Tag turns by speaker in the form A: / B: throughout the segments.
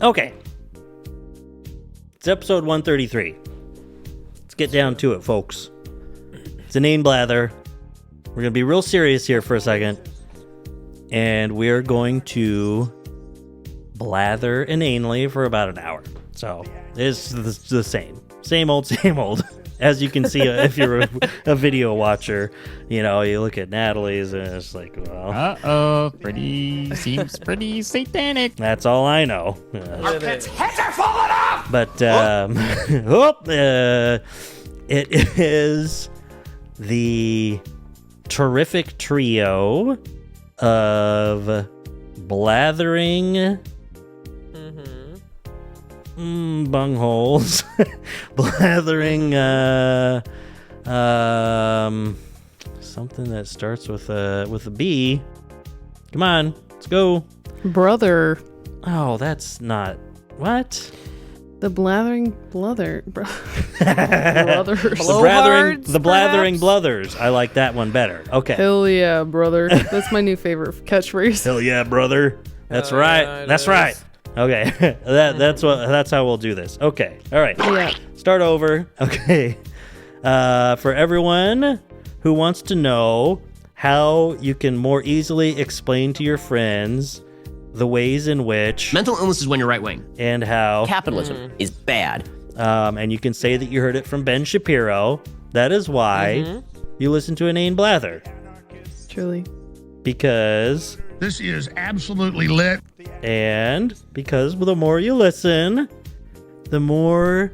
A: Okay. It's episode 133. Let's get down to it, folks. It's Inane Blather. We're going to be real serious here for a second. And we're going to blather inanely for about an hour. So it's the same. Same old, same old. As you can see, if you're a video watcher, you know, you look at Natalie's and it's like, well.
B: Seems pretty satanic.
A: That's all I know.
C: Our kids' heads are falling off!
A: But, it is the terrific trio of blathering bungholes, blathering something that starts with a B. Come on, let's go.
D: Brother.
A: Oh, that's not what?
D: The blathering blather. Brothers.
A: The blathering Blathers. I like that one better. Okay.
D: Hell yeah, brother. That's my new favorite catchphrase.
A: Hell yeah, brother. That's right.
C: Yeah,
A: That's right. Okay. That's how we'll do this. Okay. All right.
D: Yeah.
A: Start over. Okay. For everyone who wants to know how you can more easily explain to your friends the ways in which
E: Mental illness is when you're right wing.
A: and how
E: Capitalism is bad.
A: and you can say that you heard it from Ben Shapiro. That is why you listen to Inane Blather.
D: Truly.
A: Because
F: This is absolutely lit.
A: And because the more you listen, the more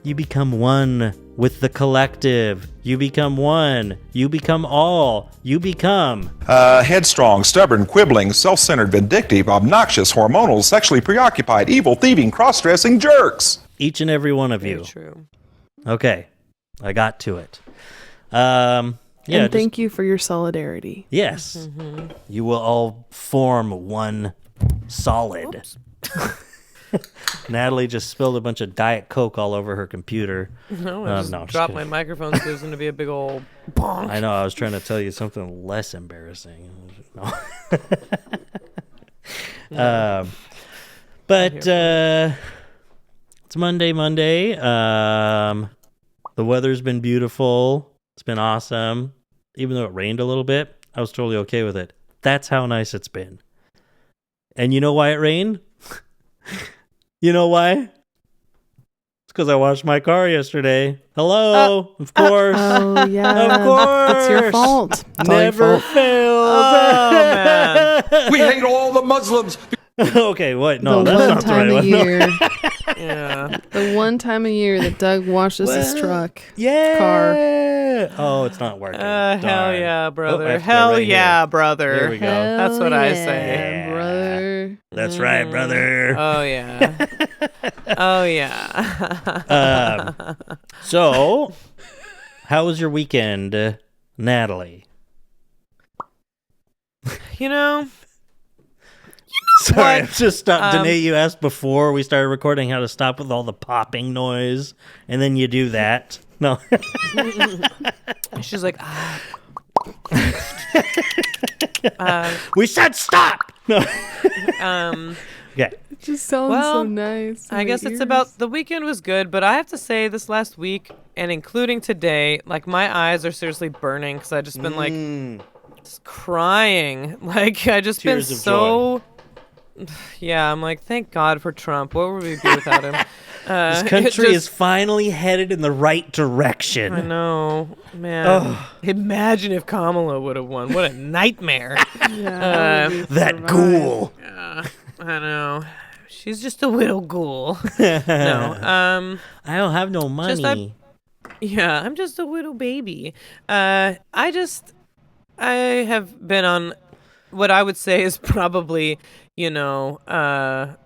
A: you become one with the collective. You become one. You become all. You become.
G: Headstrong, stubborn, quibbling, self-centered, vindictive, obnoxious, hormonal, sexually preoccupied, evil, thieving, cross-dressing jerks.
A: Each and every one of you.
C: Very true.
A: Okay. I got to it.
D: And thank you for your solidarity.
A: Yes. You will all form one solid. Natalie just spilled a bunch of Diet Coke all over her computer.
C: No, I just dropped my microphone, so there's going to be a big old bonk.
A: I know. I was trying to tell you something less embarrassing. No. But it's Monday. The weather's been beautiful. It's been awesome. Even though it rained a little bit, I was totally okay with it. That's how nice it's been. And you know why it rained? You know why? It's because I washed my car yesterday. Hello, of course.
D: Oh, yeah.
A: Of course.
D: That's your fault. It's all your
A: Never
D: fault.
A: fails.
C: Oh, man.
F: We hate all the Muslims.
A: Okay, what? No,
D: the
A: that's
D: one
A: not the
D: time
A: right
D: a
A: one.
D: year.
C: Yeah.
D: The one time a year that Doug washes his truck.
A: Yeah.
D: Car.
A: Oh, it's not working.
C: Hell
A: Darn.
C: yeah,
A: Oh, I
C: brother.
A: have to go
C: Hell
A: right
C: yeah,
A: here.
C: brother.
A: There we go.
C: That's what I
D: Hell
C: say.
D: yeah, brother.
A: That's right, brother.
C: Oh, yeah. Oh, yeah.
A: So, how was your weekend, Natalie?
C: You know,
A: Sorry,
C: what?
A: I just stopped. Danae, you asked before we started recording how to stop with all the popping noise, and then you do that. No.
C: she's like,
A: We said stop! No. Okay.
D: It just sounds
C: Well,
D: so nice. in
C: I
D: my
C: guess it's
D: ears.
C: about the weekend was good, but I have to say this last week and including today, like my eyes are seriously burning because I just been like just crying. Like I just
A: Tears
C: been
A: of
C: so. Yeah, I'm like, thank God for Trump. What would we do without him?
A: This
C: it
A: country
C: just-
A: is finally headed in the right direction.
C: I know, man.
A: Ugh.
C: Imagine if Kamala would have won. What a nightmare.
D: Yeah, how would we
A: That
D: survive?
A: ghoul.
C: I know. She's just a little ghoul. No.
A: I don't have no money.
C: Yeah, I'm just a little baby. I have been on what I would say is probably, you know, a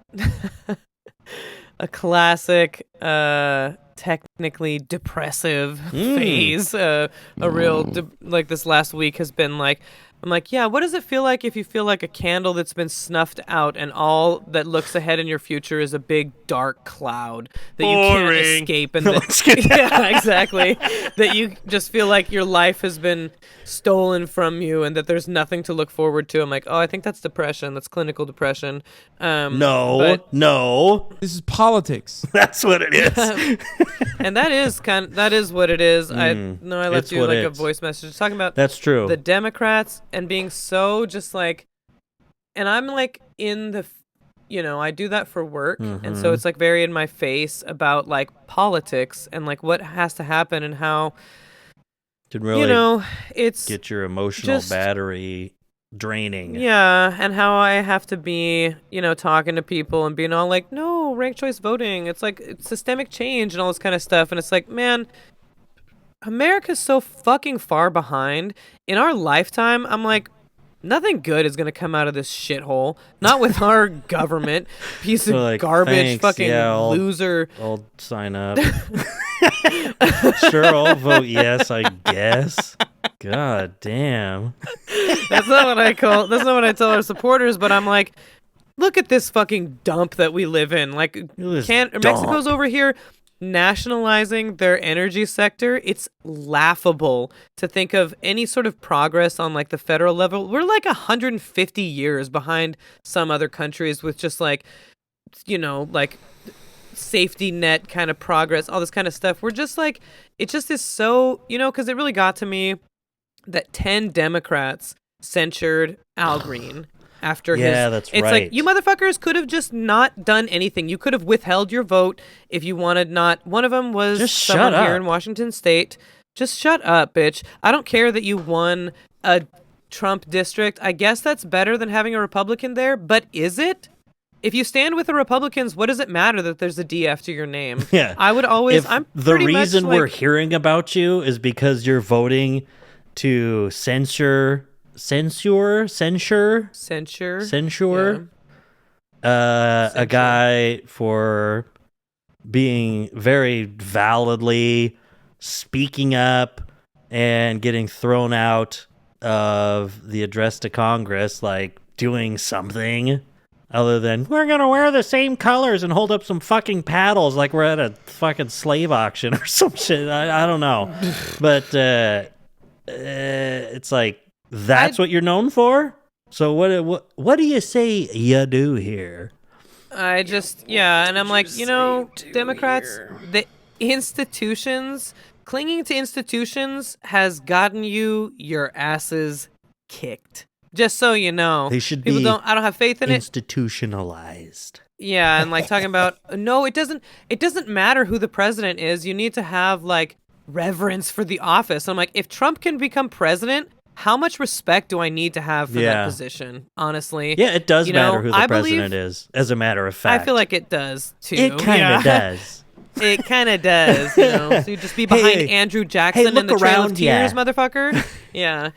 C: classic, technically depressive phase. A real, like this last week has been like, I'm like, yeah, what does it feel like if you feel like a candle that's been snuffed out and all that looks ahead in your future is a big dark cloud that you can't escape? And yeah, exactly. That you just feel like your life has been stolen from you and that there's nothing to look forward to. I'm like, oh, I think that's depression. That's clinical depression.
A: No.
H: This is politics.
A: That's what it is.
C: And that is what it is. I know I left
A: it's
C: you
A: what
C: like
A: it
C: a
A: is.
C: voice message talking about
A: That's true.
C: the Democrats and being so just like, and I'm like in the, I do that for work, and so it's like very in my face about like politics and like what has to happen and how,
A: Can really
C: it's
A: get your emotional
C: just-
A: battery draining.
C: Yeah, and how I have to be, talking to people and being all like, no, ranked choice voting. It's like it's systemic change and all this kind of stuff. And it's like, man, America's so fucking far behind. In our lifetime, I'm like, nothing good is going to come out of this shithole. Not with our government. Piece of
A: They're like,
C: garbage,
A: "Thanks,
C: fucking
A: yeah,
C: loser.
A: I'll sign up. Sure, I'll vote yes, I guess. God damn.
C: That's not what I tell our supporters, but I'm like, look at this fucking dump that we live in. Like, Mexico's over here nationalizing their energy sector. It's laughable to think of any sort of progress on like the federal level. We're like 150 years behind some other countries with just like, like safety net kind of progress, all this kind of stuff. We're just like, it just is so, because it really got to me that 10 Democrats censured Al Green after his...
A: Yeah, that's
C: it's
A: right.
C: like, you motherfuckers could have just not done anything. You could have withheld your vote if you wanted not... One of them was
A: Just
C: someone
A: shut
C: here
A: up.
C: in Washington State. Just shut up, bitch. I don't care that you won a Trump district. I guess that's better than having a Republican there, but is it? If you stand with the Republicans, what does it matter that there's a D after your name?
A: Yeah.
C: I would always...
A: If
C: I'm
A: the
C: pretty much
A: reason
C: like,
A: we're hearing about you is because you're voting to censure a guy for being very validly speaking up and getting thrown out of the address to Congress, like doing something other than we're gonna wear the same colors and hold up some fucking paddles like we're at a fucking slave auction or some shit. I don't know, but it's like that's what you're known for. So what do you say you do here?
C: I just, and I'm like, Democrats, the institutions, clinging to institutions has gotten you your asses kicked. Just so you know.
A: They should
C: People
A: be
C: I don't have faith in it.
A: Institutionalized.
C: Yeah, and like talking about, no, it doesn't matter who the president is. You need to have like reverence for the office. I'm like, if Trump can become president, how much respect do I need to have for that position? Honestly.
A: Yeah, it does matter who the
C: I
A: president is, as a matter of fact.
C: I feel like it does too.
A: It kind of does.
C: It kind of does, So you just be behind Andrew Jackson in the Trail of Tears, motherfucker. Yeah.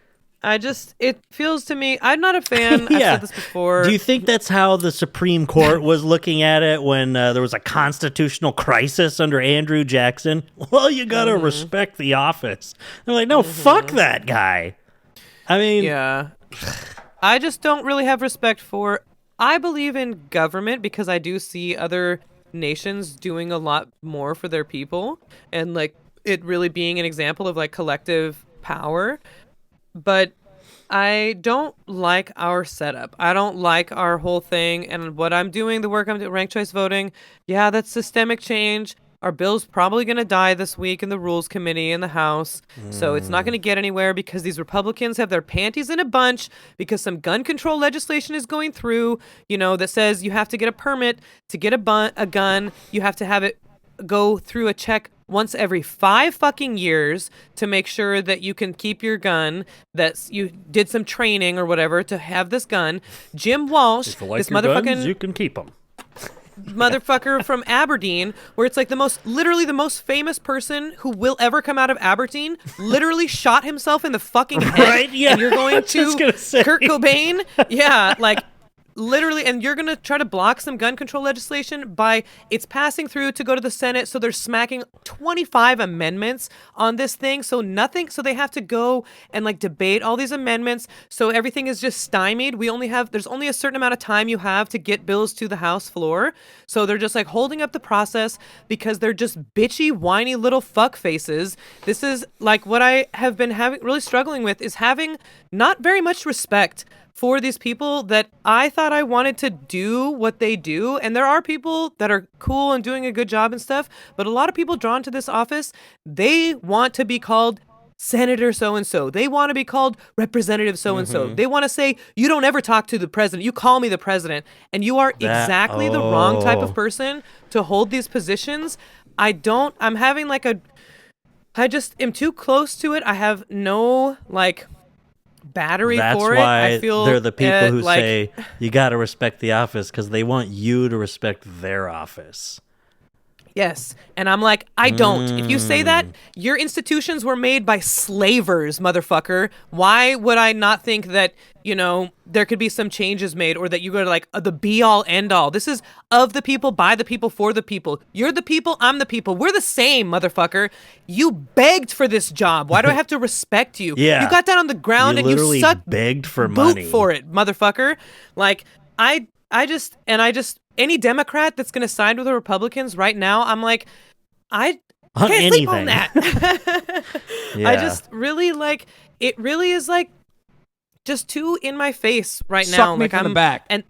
C: It feels to me, I'm not a fan. I've said this before.
A: Do you think that's how the Supreme Court was looking at it when there was a constitutional crisis under Andrew Jackson? Well, you gotta respect the office. They're like, no, fuck that guy. I mean...
C: Yeah. I just don't really have respect for... I believe in government because I do see other nations doing a lot more for their people and like it really being an example of like collective power. But I don't like our setup. I don't like our whole thing and what I'm doing, the work I'm doing, ranked choice voting. Yeah, that's systemic change. Our bill's probably going to die this week in the Rules Committee in the House. So it's not going to get anywhere because these Republicans have their panties in a bunch because some gun control legislation is going through, that says you have to get a permit to get a gun. You have to have it go through a check once every 5 fucking years to make sure that you can keep your gun, that you did some training or whatever to have this gun. Jim Walsh,
A: If you like
C: this
A: your
C: motherfucking
A: guns, you can keep them.
C: motherfucker from Aberdeen, where it's like literally the most famous person who will ever come out of Aberdeen, literally shot himself in the fucking head.
A: Right? Yeah.
C: And you're going to
A: Just gonna say.
C: Kurt Cobain? Yeah, like literally, and you're going to try to block some gun control legislation by it's passing through to go to the Senate. So they're smacking 25 amendments on this thing. So they have to go and like debate all these amendments. So everything is just stymied. There's only a certain amount of time you have to get bills to the House floor. So they're just like holding up the process because they're just bitchy, whiny little fuck faces. This is like what I have been really struggling with is having not very much respect for these people that I thought I wanted to do what they do. And there are people that are cool and doing a good job and stuff, but a lot of people drawn to this office, they want to be called Senator so-and-so. They want to be called Representative so-and-so. They want to say, you don't ever talk to the president. You call me the president. And you are exactly the wrong type of person to hold these positions. I just am too close to it. I have no, like, battery for it. I feel
A: they're the people who say you got to respect the office because they want you to respect their office.
C: Yes. And I'm like, I don't. If you say that, your institutions were made by slavers, motherfucker. Why would I not think that, there could be some changes made or that you go to like the be all end all? This is of the people, by the people, for the people. You're the people, I'm the people. We're the same, motherfucker. You begged for this job. Why do I have to respect you?
A: Yeah.
C: You got down on the ground and you sucked
A: begged for
C: boot
A: money
C: for it, motherfucker. Like, I just any Democrat that's going to side with the Republicans right now, I'm like, I can't sleep on that.
A: Yeah.
C: I just really like, it really is like just too in my face right now.
H: Suck me
C: like
H: from the back.
C: And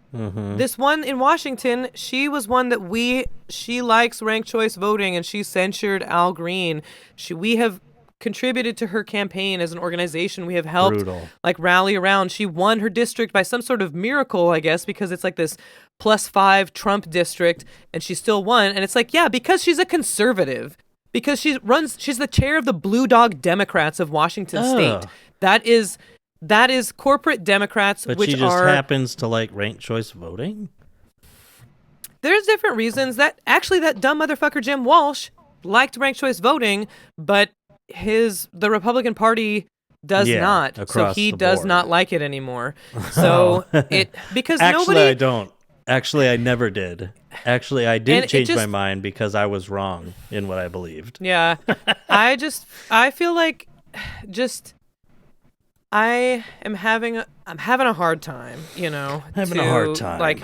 C: this one in Washington, she was one that she likes ranked choice voting and she censured Al Green. We have contributed to her campaign as an organization. We have helped like rally around. She won her district by some sort of miracle, I guess, because it's like this +5 Trump district and she still won. And it's like, yeah, because she's a conservative, because she's the chair of the Blue Dog Democrats of Washington State. That is corporate Democrats,
A: but
C: which
A: she just happens to like ranked choice voting.
C: There's different reasons that dumb motherfucker Jim Walsh liked ranked choice voting, but the Republican Party does not. So he does not like it anymore. So because
A: I don't. Actually, I never did. Actually, I did change my mind because I was wrong in what I believed.
C: Yeah. I feel like I'm having a hard time,
A: Having a hard time.
C: Like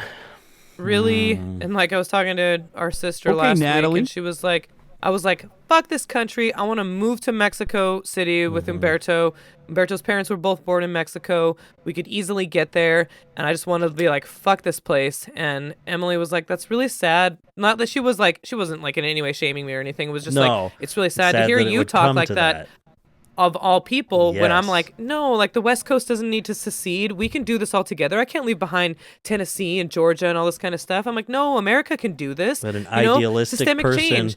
C: really, and like I was talking to our sister last
H: Natalie.
C: week and she was like, I was like, fuck this country. I want to move to Mexico City with Humberto. Humberto's parents were both born in Mexico. We could easily get there. And I just wanted to be like, fuck this place. And Emily was like, that's really sad. Not that she wasn't like in any way shaming me or anything. It was just like, it's really sad to hear you talk like that of all people when I'm like, no, like the West Coast doesn't need to secede. We can do this all together. I can't leave behind Tennessee and Georgia and all this kind of stuff. I'm like, no, America can do this.
A: But an idealistic systemic person change.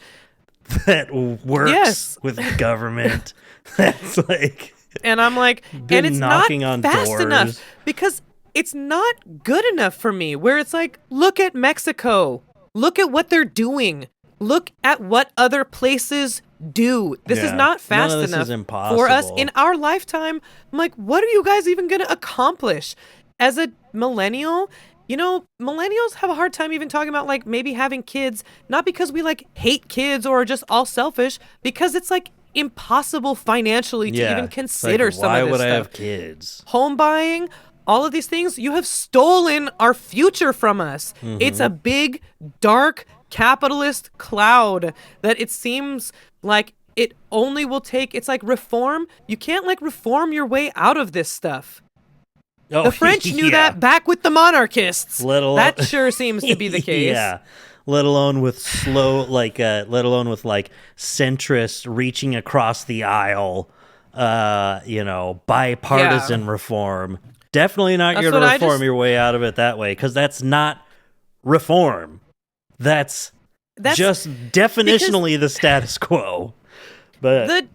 A: That works with government. That's like,
C: and I'm like, and it's not fast
A: doors.
C: enough because it's not good enough for me. Where it's like, look at Mexico, look at what they're doing, look at what other places do. This is not fast enough for us in our lifetime. I'm like, what are you guys even going to accomplish as a millennial? Millennials have a hard time even talking about like maybe having kids, not because we like hate kids or are just all selfish, because it's like impossible financially to even consider
A: like,
C: some of this stuff.
A: Why would I have kids?
C: Home buying, all of these things, you have stolen our future from us. It's a big, dark, capitalist cloud that it seems like it only will take. It's like reform. You can't like reform your way out of this stuff.
A: Oh,
C: the French knew that back with the monarchists.
A: That
C: sure seems to be the case.
A: Yeah. Let alone with centrists reaching across the aisle, bipartisan reform. Definitely not going to reform your way out of it that way, because that's not reform. That's just definitionally the status quo. But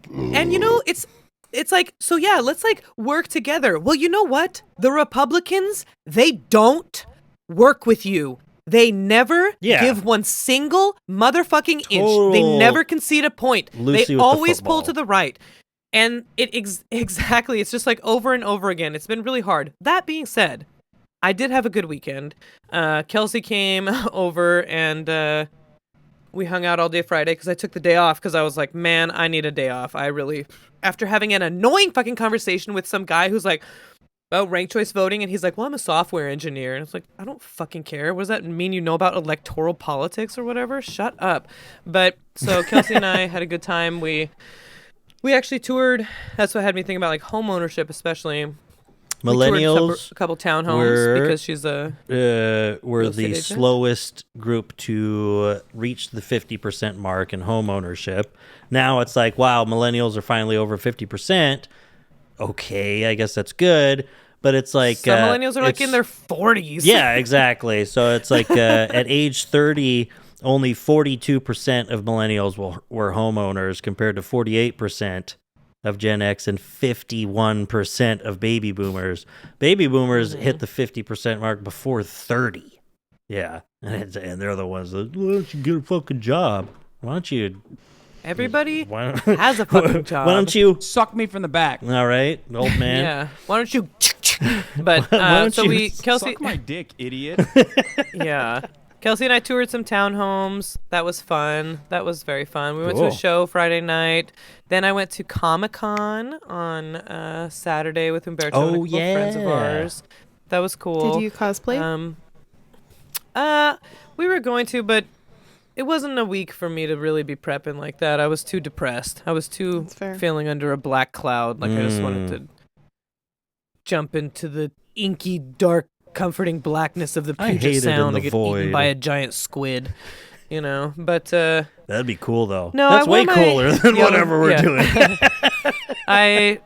C: it's like, so yeah, let's like work together. Well, you know what? The Republicans, they don't work with you. They never give one single motherfucking inch. They never concede a point. They always pull to the right. And exactly, it's just like over and over again. It's been really hard. That being said, I did have a good weekend. Kelsey came over and we hung out all day Friday because I took the day off because I was like, man, I need a day off. After having an annoying fucking conversation with some guy who's like, oh, ranked choice voting, and he's like, well, I'm a software engineer. And it's like, I don't fucking care. What does that mean? You know about electoral politics or whatever? Shut up. But so Kelsey and I had a good time. We actually toured. That's what had me think about like home ownership, especially.
A: Millennials
C: A couple townhomes because she's
A: were the slowest group to reach the 50% mark in home ownership. Now it's like, wow, millennials are finally over 50%. Okay, I guess that's good. But it's like
C: some millennials are like in their 40s.
A: Yeah, exactly. So it's like at age 30, only 42% of millennials were homeowners compared to 48% of Gen X and 51% of baby boomers. Baby boomers hit the 50% mark before 30. Yeah. And they're the ones that, why don't you get a fucking job? Why don't you...
C: Everybody has a fucking job.
A: Why don't you...
H: Suck me from the back.
A: All right, old man.
C: Yeah. Why don't you... But, Kelsey...
H: Suck my dick, idiot.
C: Yeah. Kelsey and I toured some townhomes. That was fun. That was very fun. We went to a show Friday night. Then I went to Comic-Con on Saturday with Humberto and a couple friends of ours. That was cool.
D: Did you cosplay?
C: We were going to, but it wasn't a week for me to really be prepping like that. I was too depressed. I was too feeling under a black cloud. Like I just wanted to jump into the inky, dark, comforting blackness of the Puget Sound and get eaten by a giant squid, you know. But
A: that'd be cool though.
C: No,
A: that's way cooler than whatever we're doing.
C: I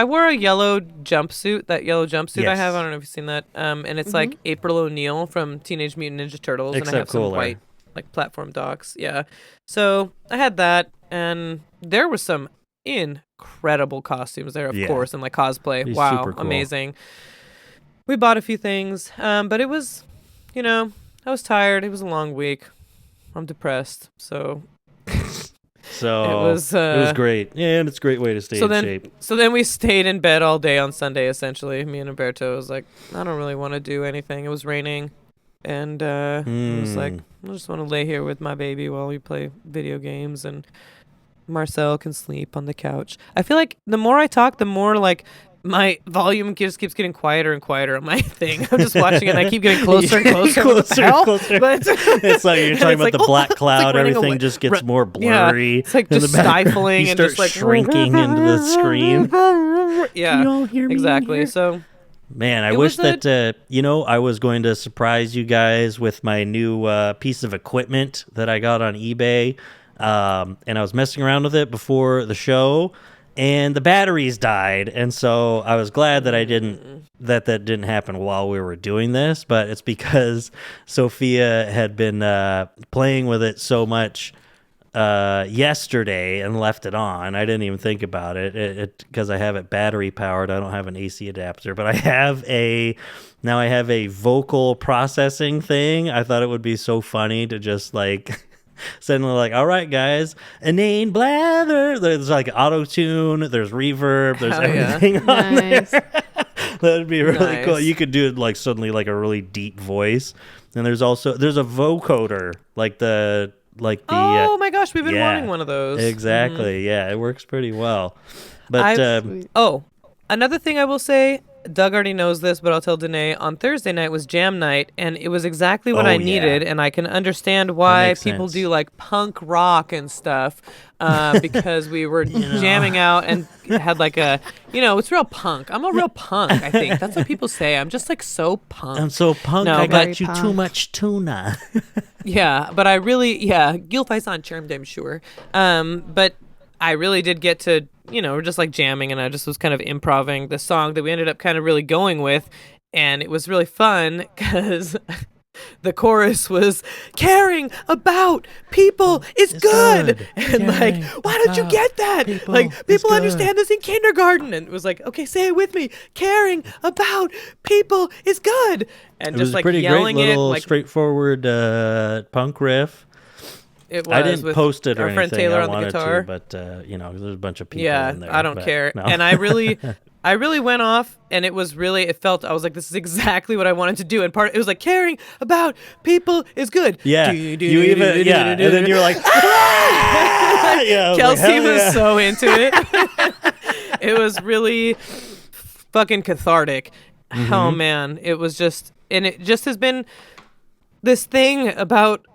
C: wore a yellow jumpsuit. That yellow jumpsuit I have. I don't know if you've seen that. And it's like April O'Neil from Teenage Mutant Ninja Turtles, and I have some white like platform docs. Yeah. So I had that, and there was some incredible costumes there, of course, and like cosplay. Wow, super cool. Amazing. We bought a few things, but it was, you know, I was tired. It was a long week. I'm depressed, so it was
A: great. Yeah, and it's a great way to stay in shape.
C: So then we stayed in bed all day on Sunday, essentially. Me and Humberto was like, I don't really want to do anything. It was raining, and I was like, I just want to lay here with my baby while we play video games, and Marcel can sleep on the couch. I feel like the more I talk, the more like my volume just keeps getting quieter and quieter on my thing. I'm just watching it and I keep getting closer and closer.
A: Closer. But it's like you're talking about the black cloud. Like everything just gets more blurry.
C: Yeah, it's like just stifling and just like
A: shrinking into the screen.
C: Yeah, you all hear me exactly. Here? So,
A: man, I wish that, I was going to surprise you guys with my new piece of equipment that I got on eBay. And I was messing around with it before the show. And the batteries died, and so I was glad that that didn't happen while we were doing this. But it's because Sophia had been playing with it so much yesterday and left it on. I didn't even think about it because I have it battery powered. I don't have an AC adapter, but I have a vocal processing thing. I thought it would be so funny to just like. Suddenly like, all right, guys, Inane Blather. There's like auto-tune, there's reverb, there's everything on there. That'd be really cool. You could do it like suddenly like a really deep voice. And there's a vocoder, oh
C: my gosh, we've been wanting one of those.
A: Exactly. Yeah, it works pretty well. But
C: another thing I will say, Doug already knows this, but I'll tell Danae, on Thursday night was jam night, and it was exactly what I needed, and I can understand why people do like punk rock and stuff, because we were jamming out and had like it's real punk. I'm a real punk, I think. That's what people say. I'm just like so punk.
A: I'm so punk, I got you too much tuna.
C: Yeah, but I really, Gilfy's on Charmed, I'm sure. But I really did get to, we're just like jamming, and I just was kind of improvising the song that we ended up kind of really going with. And it was really fun because the chorus was caring about people is good. And like, why don't you get that? Like, people understand this in kindergarten. And it was like, okay, say it with me. Caring about people is good. And
A: it
C: just
A: was like yelling great little, straightforward punk riff.
C: It was.
A: I didn't post it or anything.
C: Taylor
A: I
C: on
A: wanted
C: the guitar.
A: to, but there's a bunch of people in there.
C: I don't care.
A: No.
C: And I really I really went off, and it was really, I was like, this is exactly what I wanted to do. And it was like, caring about people is good.
A: Yeah. And then you're like, ah! Yeah,
C: Kelsey was so into it. It was really fucking cathartic. Oh man, it was just, and it just has been this thing about,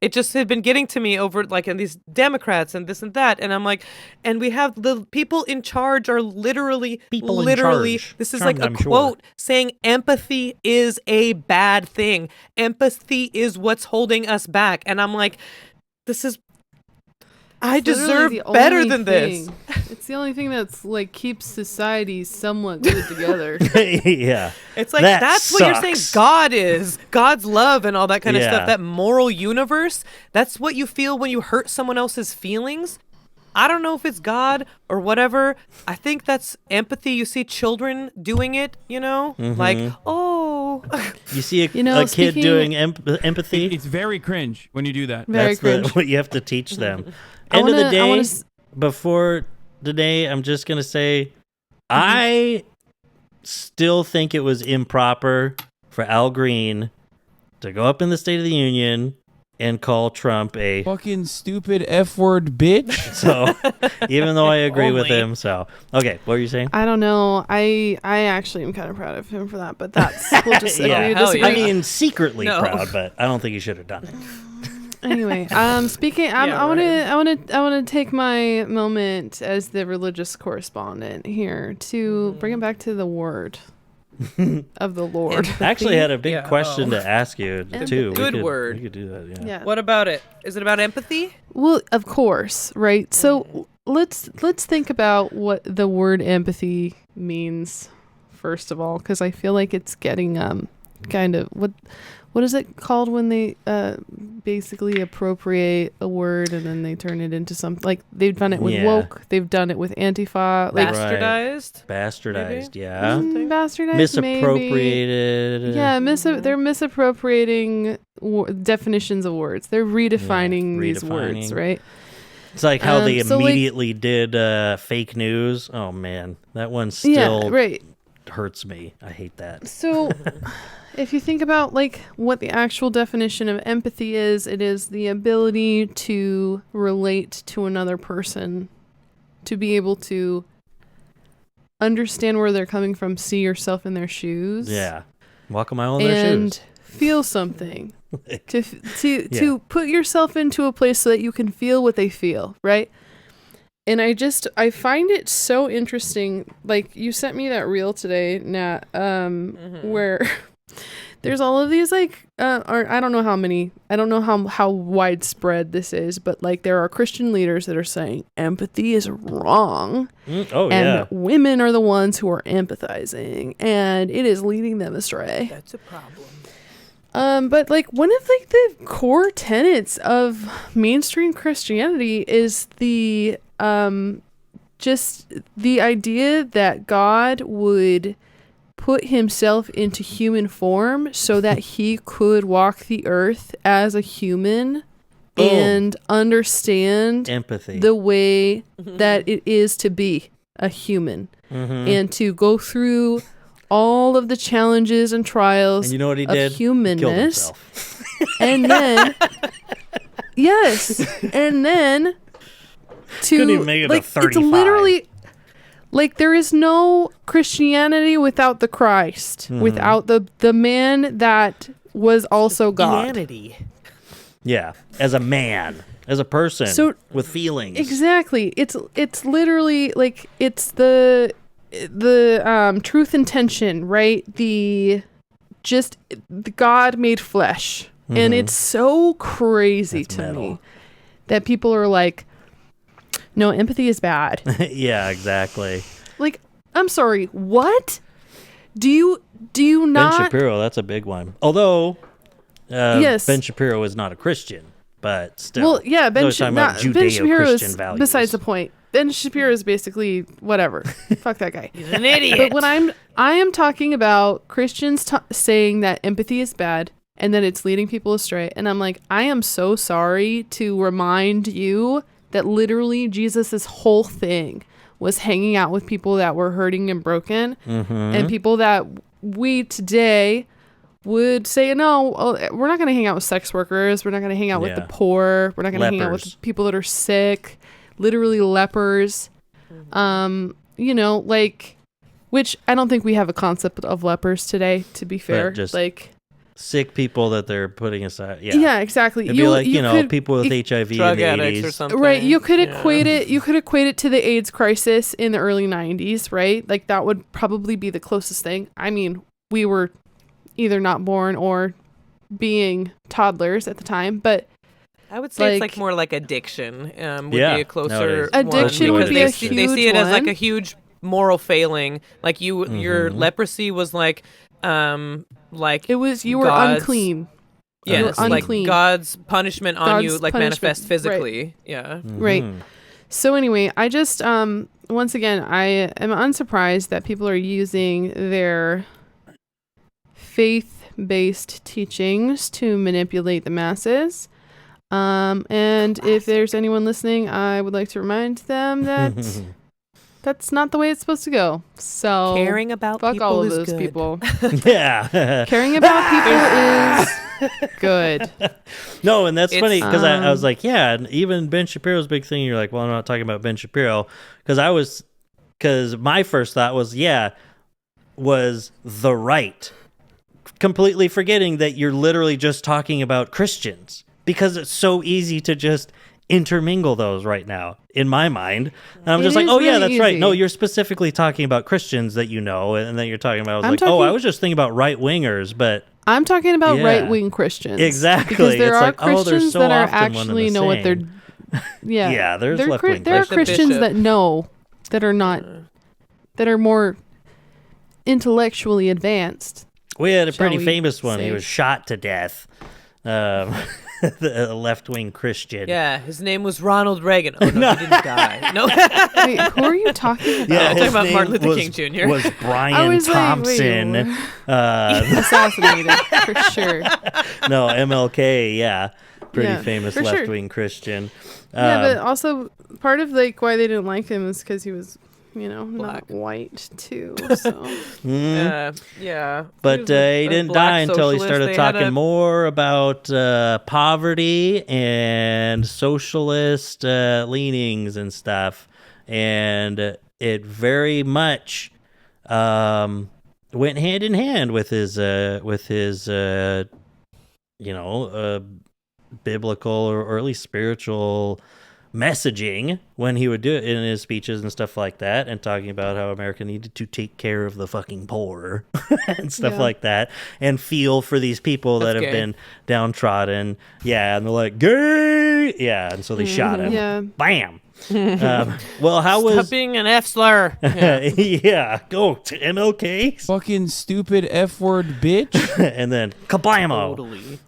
C: it just had been getting to me over like in these Democrats and this and that, and I'm like, and we have the people in charge are literally this is like a quote saying empathy is a bad thing. Empathy is what's holding us back, and I'm like, this is, I deserve better than this.
D: It's the only thing that's like keeps society somewhat good together.
A: Yeah.
C: It's like that's what you're saying God is. God's love and all that kind of stuff. That moral universe. That's what you feel when you hurt someone else's feelings. I don't know if it's God or whatever. I think that's empathy. You see children doing it, like, oh.
A: You see a kid doing empathy.
H: It's very cringe when you do that.
D: Very cringe.
A: What you have to teach them. End of the day, before the day, I'm just going to say, I still think it was improper for Al Green to go up in the State of the Union and call Trump a
H: fucking stupid F-word bitch.
A: So, even though I agree with him, so okay, what were you saying?
D: I don't know. I actually am kind of proud of him for that, but we'll just agree to disagree.
A: I mean, secretly proud, but I don't think he should have done it.
D: Anyway, speaking, I want to take my moment as the religious correspondent here to bring it back to the word of the Lord.
A: I actually had a big question to ask you too.
C: Good word.
A: We could do that. Yeah.
C: What about it? Is it about empathy?
D: Well, of course, right? So let's think about what the word empathy means first of all, because I feel like it's getting kind of what is it called when they basically appropriate a word and then they turn it into something? Like they've done it with woke, they've done it with Antifa, like
C: bastardized.
A: Bastardized, yeah.
D: Bastardized,
A: misappropriated.
D: Maybe. Yeah, they're misappropriating definitions of words. They're redefining these words, right?
A: It's like how they immediately did fake news. Oh man, that one still hurts me. I hate that.
D: So. If you think about like what the actual definition of empathy is, it is the ability to relate to another person, to be able to understand where they're coming from, see yourself in their shoes.
A: Yeah. Walk a mile in their shoes.
D: And feel something. to put yourself into a place so that you can feel what they feel, right? And I find it so interesting. Like you sent me that reel today, Nat, where there's all of these like I don't know how many, I don't know how widespread this is, but like there are Christian leaders that are saying empathy is wrong. And women are the ones who are empathizing and it is leading them astray.
C: That's a problem.
D: But like one of like the core tenets of mainstream Christianity is the just the idea that God would put himself into human form so that he could walk the earth as a human and understand
A: empathy,
D: the way that it is to be a human and to go through all of the challenges and trials
A: and you know what he did?
D: Humanness. And then and then to
A: couldn't even make it
D: like
A: a 35.
D: It's literally like there is no Christianity without the Christ, without the man that was also God.
C: Humanity.
A: Yeah, as a man, as a person with feelings.
D: Exactly. It's literally like it's the truth and tension, right? The God made flesh. And it's so crazy to me that people are like, no, empathy is bad.
A: Yeah, exactly.
D: Like, I'm sorry, what? Do you not?
A: Ben Shapiro, that's a big one. Although,
D: yes.
A: Ben Shapiro is not a Christian, but still.
D: Well, yeah, Ben Shapiro is
A: values.
D: Besides the point. Ben Shapiro is basically whatever. Fuck that guy.
C: He's an idiot.
D: But when I am talking about Christians saying that empathy is bad and that it's leading people astray, and I'm like, I am so sorry to remind you that literally Jesus' whole thing was hanging out with people that were hurting and broken,
A: Mm-hmm.
D: and people that we today would say, no, we're not going to hang out with sex workers. We're not going to hang out with the
A: Yeah.
D: poor. We're not going to hang out with
A: Lepers.
D: people that are sick, literally lepers. You know, like, which I don't think we have a concept of lepers today, to be fair.
A: just
D: like,
A: Sick people that they're putting aside. Yeah.
D: yeah, exactly.
A: It'd be like, you know,
D: could-
A: people with HIV
C: Drug
A: in the
C: addicts
A: 80s.
C: or something.
D: Right, you could
C: Yeah.
D: equate it. You could equate it to the AIDS crisis in the early '90s, right? Like that would probably be the closest thing. I mean, we were either not born or being toddlers at the time, but
C: I would say it's
D: like-
C: like more like addiction would
A: Yeah,
C: be a closer
A: nowadays.
C: one,
D: Addiction
A: would
C: because
A: be
C: they
A: a
C: see, they see
D: huge
C: it as like
D: one.
C: a huge moral failing. Like your
A: Mhm.
C: leprosy was like
D: it was you were
C: God's-
D: unclean.
C: yes,
D: were
C: like
D: unclean.
C: God's punishment on
D: God's
C: you, like
D: punishment,
C: manifest
D: right.
C: physically. Yeah.
D: Right.
A: Mhm.
D: So anyway, I just once again I am unsurprised that people are using their faith-based teachings to manipulate the masses. And if there's anyone listening, I would like to remind them that that's not the way it's supposed to go. So
C: Caring about
D: fuck
C: people
D: all of
C: is
D: those
C: good.
D: people.
A: Yeah.
D: Caring about people is good.
A: No, and that's
C: It's-
A: funny because I was
D: Um,
A: like, yeah, and even Ben Shapiro's big thing. You're like, well, I'm not talking about Ben Shapiro because my first thought was, was the right, completely forgetting that you're literally just talking about Christians because it's so easy to just intermingle those right now in my mind. And I'm
D: It
A: just like,
D: is
A: oh yeah,
D: really
A: that's right. No,
D: easy.
A: you're specifically talking about Christians that you know, and then you're talking about. I was
D: I'm
A: like, oh, I
D: talking-
A: was just thinking about right wingers, but.
D: I'm talking about
A: Yeah.
D: right-wing Christians.
A: Exactly.
D: Because there
A: It's
D: are
A: like, oh, they're
D: Christians
A: so
D: that are
A: often one and
D: actually
A: the
D: know what they're.
A: same.
D: Yeah.
A: Yeah, there's
D: There are
A: left-wing
D: there are
C: Like the
D: Christians
C: bishop.
D: that know, that are not, that are more intellectually advanced.
A: We had a
D: Shall
A: pretty
D: we
A: famous one. He
D: say-
A: was shot to death. The left-wing Christian.
C: Yeah, his name was Ronald Reagan. Oh no, he didn't die. No,
D: Wait, who are you talking about?
C: I'm talking
A: his
C: about
A: name
C: Martin Luther
A: was,
C: King Jr.
A: was
D: I
A: Brian
D: was like,
A: Thompson.
D: wait, Assassinated, for sure.
A: No, MLK. Yeah, pretty
D: Yeah,
A: famous
D: for sure.
A: left-wing Christian.
D: Yeah, but
A: Um,
D: also part of like why they didn't like him is because he was, not
C: Black.
D: white too. So
C: yeah.
A: But
C: was
A: he
C: a
A: didn't
C: black
A: die until he
C: socialist.
A: started
C: They had
A: talking
C: a-
A: more about poverty and socialist leanings and stuff. And it very much went hand in hand with his biblical or at least spiritual messaging when he would do it in his speeches and stuff like that, and talking about how America needed to take care of the fucking poor and stuff
D: Yeah.
A: like that, and feel for these people that
C: That's
A: have
C: gay.
A: been downtrodden. Yeah, and they're like, gay! Yeah, and so they shot him.
D: Yeah.
A: Bam! Well, how
C: Stop
A: was...
C: being an F slur. Yeah.
A: yeah, go to MLK,
H: Fucking stupid F-word bitch.
A: and then kablamo.
C: Totally.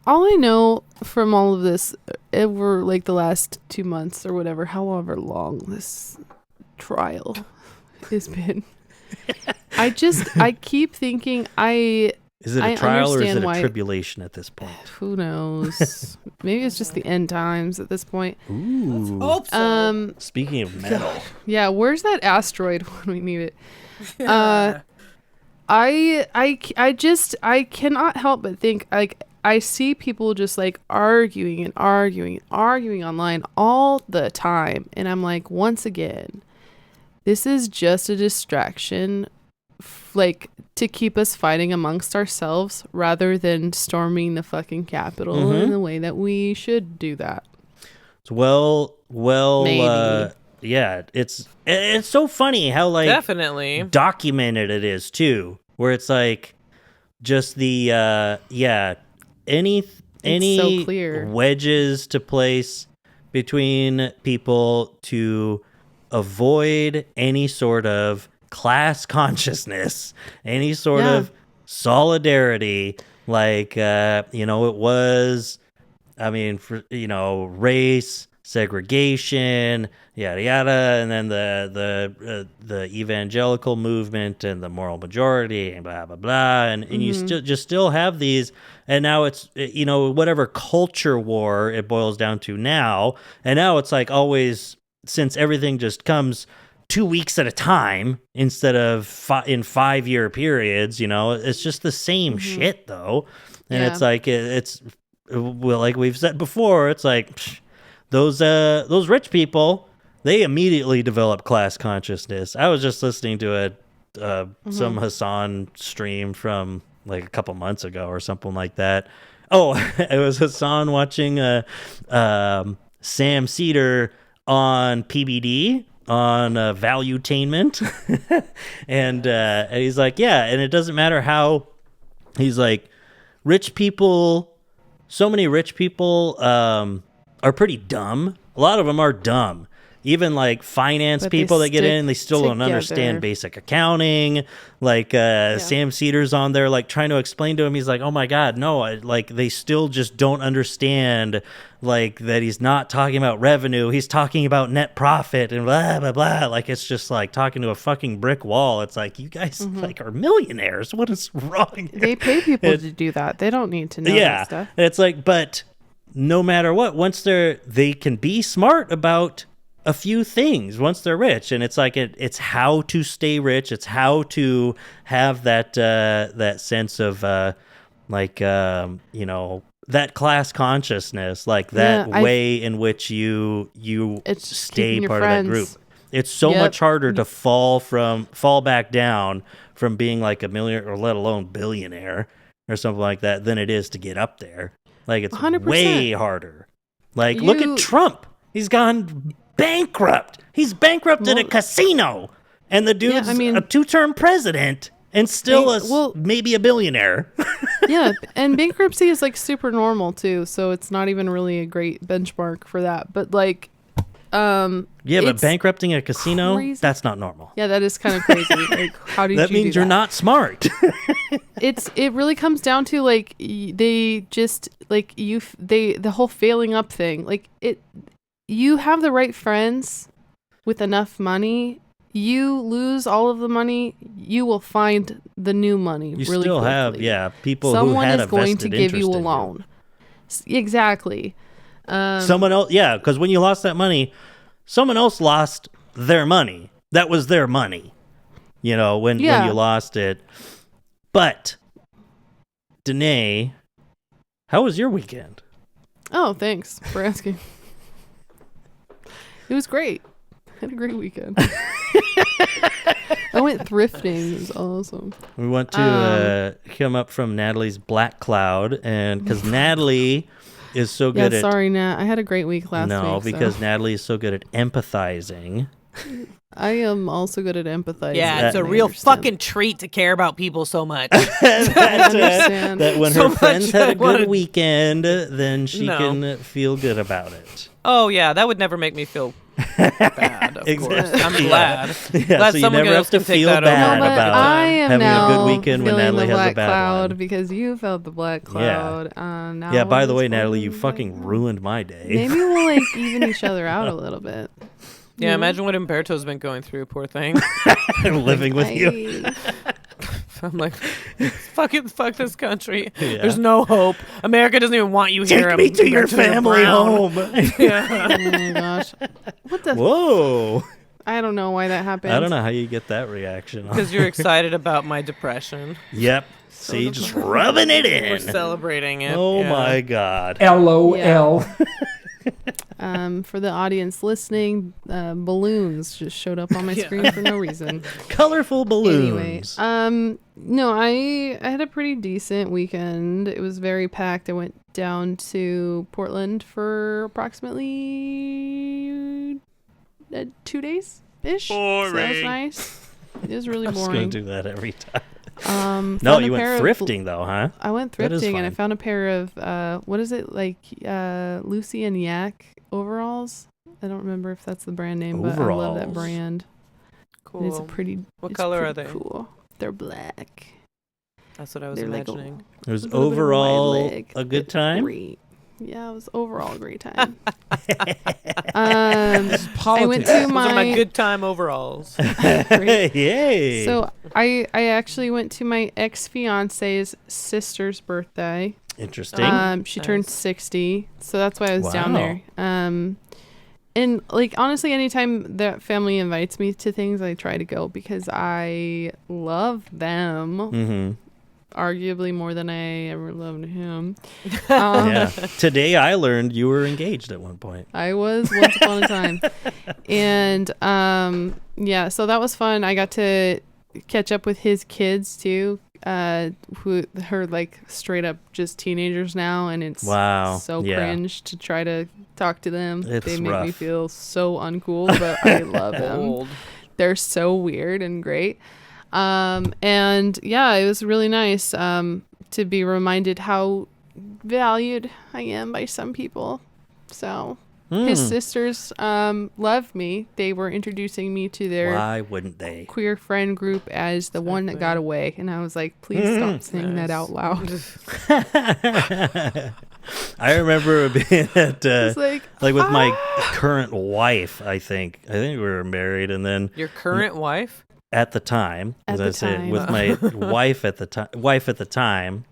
D: All I know from all of this over like the last 2 months or whatever, however long this trial has been, I keep thinking
A: Is it a
D: I
A: trial or is
D: understand
A: it a
D: why-
A: tribulation at this point?
D: who knows? Maybe it's just the end times at this point.
A: Ooh.
C: Hope so.
A: Speaking of metal.
D: Yeah, where's that asteroid when we need it? I cannot help but think, like, I see people just like arguing online all the time, and I'm like, once again, this is just a distraction, like, to keep us fighting amongst ourselves rather than storming the fucking Capitol in the way that we should do that.
A: It's well,
D: Maybe.
A: yeah, it's so funny how like
C: Definitely.
A: documented it is too, where it's like just the any
D: so clear.
A: wedges to place between people to avoid any sort of class consciousness, any sort
D: Yeah.
A: of solidarity, like it was, I mean, for race segregation, yada yada, and then the evangelical movement and the moral majority and blah blah blah, and you still have these, and now it's whatever culture war it boils down to now, and now it's like always since everything just comes 2 weeks at a time instead of in 5-year periods, it's just the same shit though. And it's like, well, like we've said before, it's like those rich people, they immediately develop class consciousness. I was just listening to some Hassan stream from like a couple months ago or something like that. Oh, it was Hassan watching Sam Cedar on PBD on Valuetainment. and he's like, yeah, and it doesn't matter how, he's like, so many rich people are pretty dumb. A lot of them are dumb. Even like finance people that get in, they still don't understand basic accounting. Like Sam Cedar's on there, like trying to explain to him. He's like, "Oh my God, no!" Like they still just don't understand, like that he's not talking about revenue. He's talking about net profit and blah blah blah. Like it's just like talking to a fucking brick wall. It's like you guys like are millionaires. What is wrong here?
D: They pay people to do that. They don't need to know that stuff.
A: And it's like, but no matter what, once they can be smart about a few things once they're rich, and it's like it's how to stay rich. It's how to have that sense of that class consciousness, like that way in which you stay part of that group. It's so much harder to fall back down from being like a millionaire or let alone billionaire or something like that than it is to get up there. Like it's 100%. Way harder. Like look at Trump. He's gone bankrupt. He's bankrupted a casino, and the dude's a 2-term president and still maybe a billionaire.
D: Yeah, and bankruptcy is like super normal too, so it's not even really a great benchmark for that. But like,
A: but bankrupting a casino, that's not normal.
D: Yeah, that is kind of crazy. Like, how do
A: that
D: you
A: means
D: do
A: you're
D: that?
A: not smart.
D: It really comes down to like they just like the whole failing up thing. Like you have the right friends with enough money, you lose all of the money, you will find the new money
A: you
D: really
A: still
D: quickly.
A: have people
D: Someone
A: who had
D: is
A: a
D: going to
A: vested
D: give you a
A: interest in
D: loan. Exactly.
A: Someone else, because when you lost that money, someone else lost their money. That was their money, when you lost it. But, Danae, how was your weekend?
D: Oh, thanks for asking. It was great. I had a great weekend. I went thrifting. It was awesome.
A: We went to come up from Natalie's Black Cloud, and because Natalie is so good at...
D: sorry, Nat. I had a great week last week.
A: No, because Natalie is so good at empathizing.
D: I am also good at empathizing.
C: Yeah, it's a real fucking treat to care about people so much.
A: that when her friends had a good weekend, then she can feel good about it.
C: Oh, yeah, that would never make me feel bad, of course. I'm glad.
A: Glad
C: so
A: you never have to feel bad about
D: I am
A: having
D: now
A: a good weekend when Natalie has a bad
D: cloud
A: one.
D: Because you felt the black cloud.
A: Yeah, by the way, Natalie, you fucking ruined my day.
D: Maybe we'll like even each other out a little bit.
C: Yeah, imagine what Umberto's been going through, poor thing.
A: Living with you.
C: I'm like, fuck this country. Yeah. There's no hope. America doesn't even want you here.
A: Take me to your family home.
D: Yeah. Oh my gosh. What the?
A: Whoa.
D: I don't know why that happened.
A: I don't know how you get that reaction.
C: Because you're excited about my depression.
A: Yep. See, just rubbing it in.
C: We're celebrating it.
A: Oh my God.
F: LOL.
D: Yeah. For the audience listening, balloons just showed up on my screen for no reason.
A: Colorful balloons.
D: Anyway, no, I had a pretty decent weekend. It was very packed. I went down to Portland for approximately 2 days ish.
A: Boring.
D: So that was nice. It was really boring.
A: I was going to do that every time.
D: No,
A: you went thrifting though, huh?
D: I went thrifting and I found a pair of what is it, like Lucy and Yak overalls. I don't remember if that's the brand name, but I love that brand.
C: Cool.
D: And it's a pretty.
C: What color are they?
D: Cool. They're black.
C: That's what I was imagining.
A: It was overall a good time.
D: Great. Yeah, it was overall a great time.
H: I went
C: to my good time overalls.
A: Yay!
D: So I actually went to my ex-fiance's sister's birthday.
A: Interesting.
D: She turned 60, so that's why I was down there. And like honestly, anytime that family invites me to things, I try to go because I love them.
A: Mm-hmm.
D: Arguably more than I ever loved him.
A: Yeah. Today I learned you were engaged at one point.
D: I was once upon a time. And yeah, so that was fun. I got to catch up with his kids too, who are like straight up just teenagers now, and it's so cringe to try to talk to them. They make me feel so uncool, but I love them. They're so weird and great. And yeah, it was really nice to be reminded how valued I am by some people. So his sisters loved me. They were introducing me to their
A: why wouldn't they
D: queer friend group as the one that got away, and I was like, please stop saying that out loud.
A: I remember being at
D: like
A: with my current wife. I think we were married, and then
C: your current wife.
A: At the time, as I said, with my wife at the time,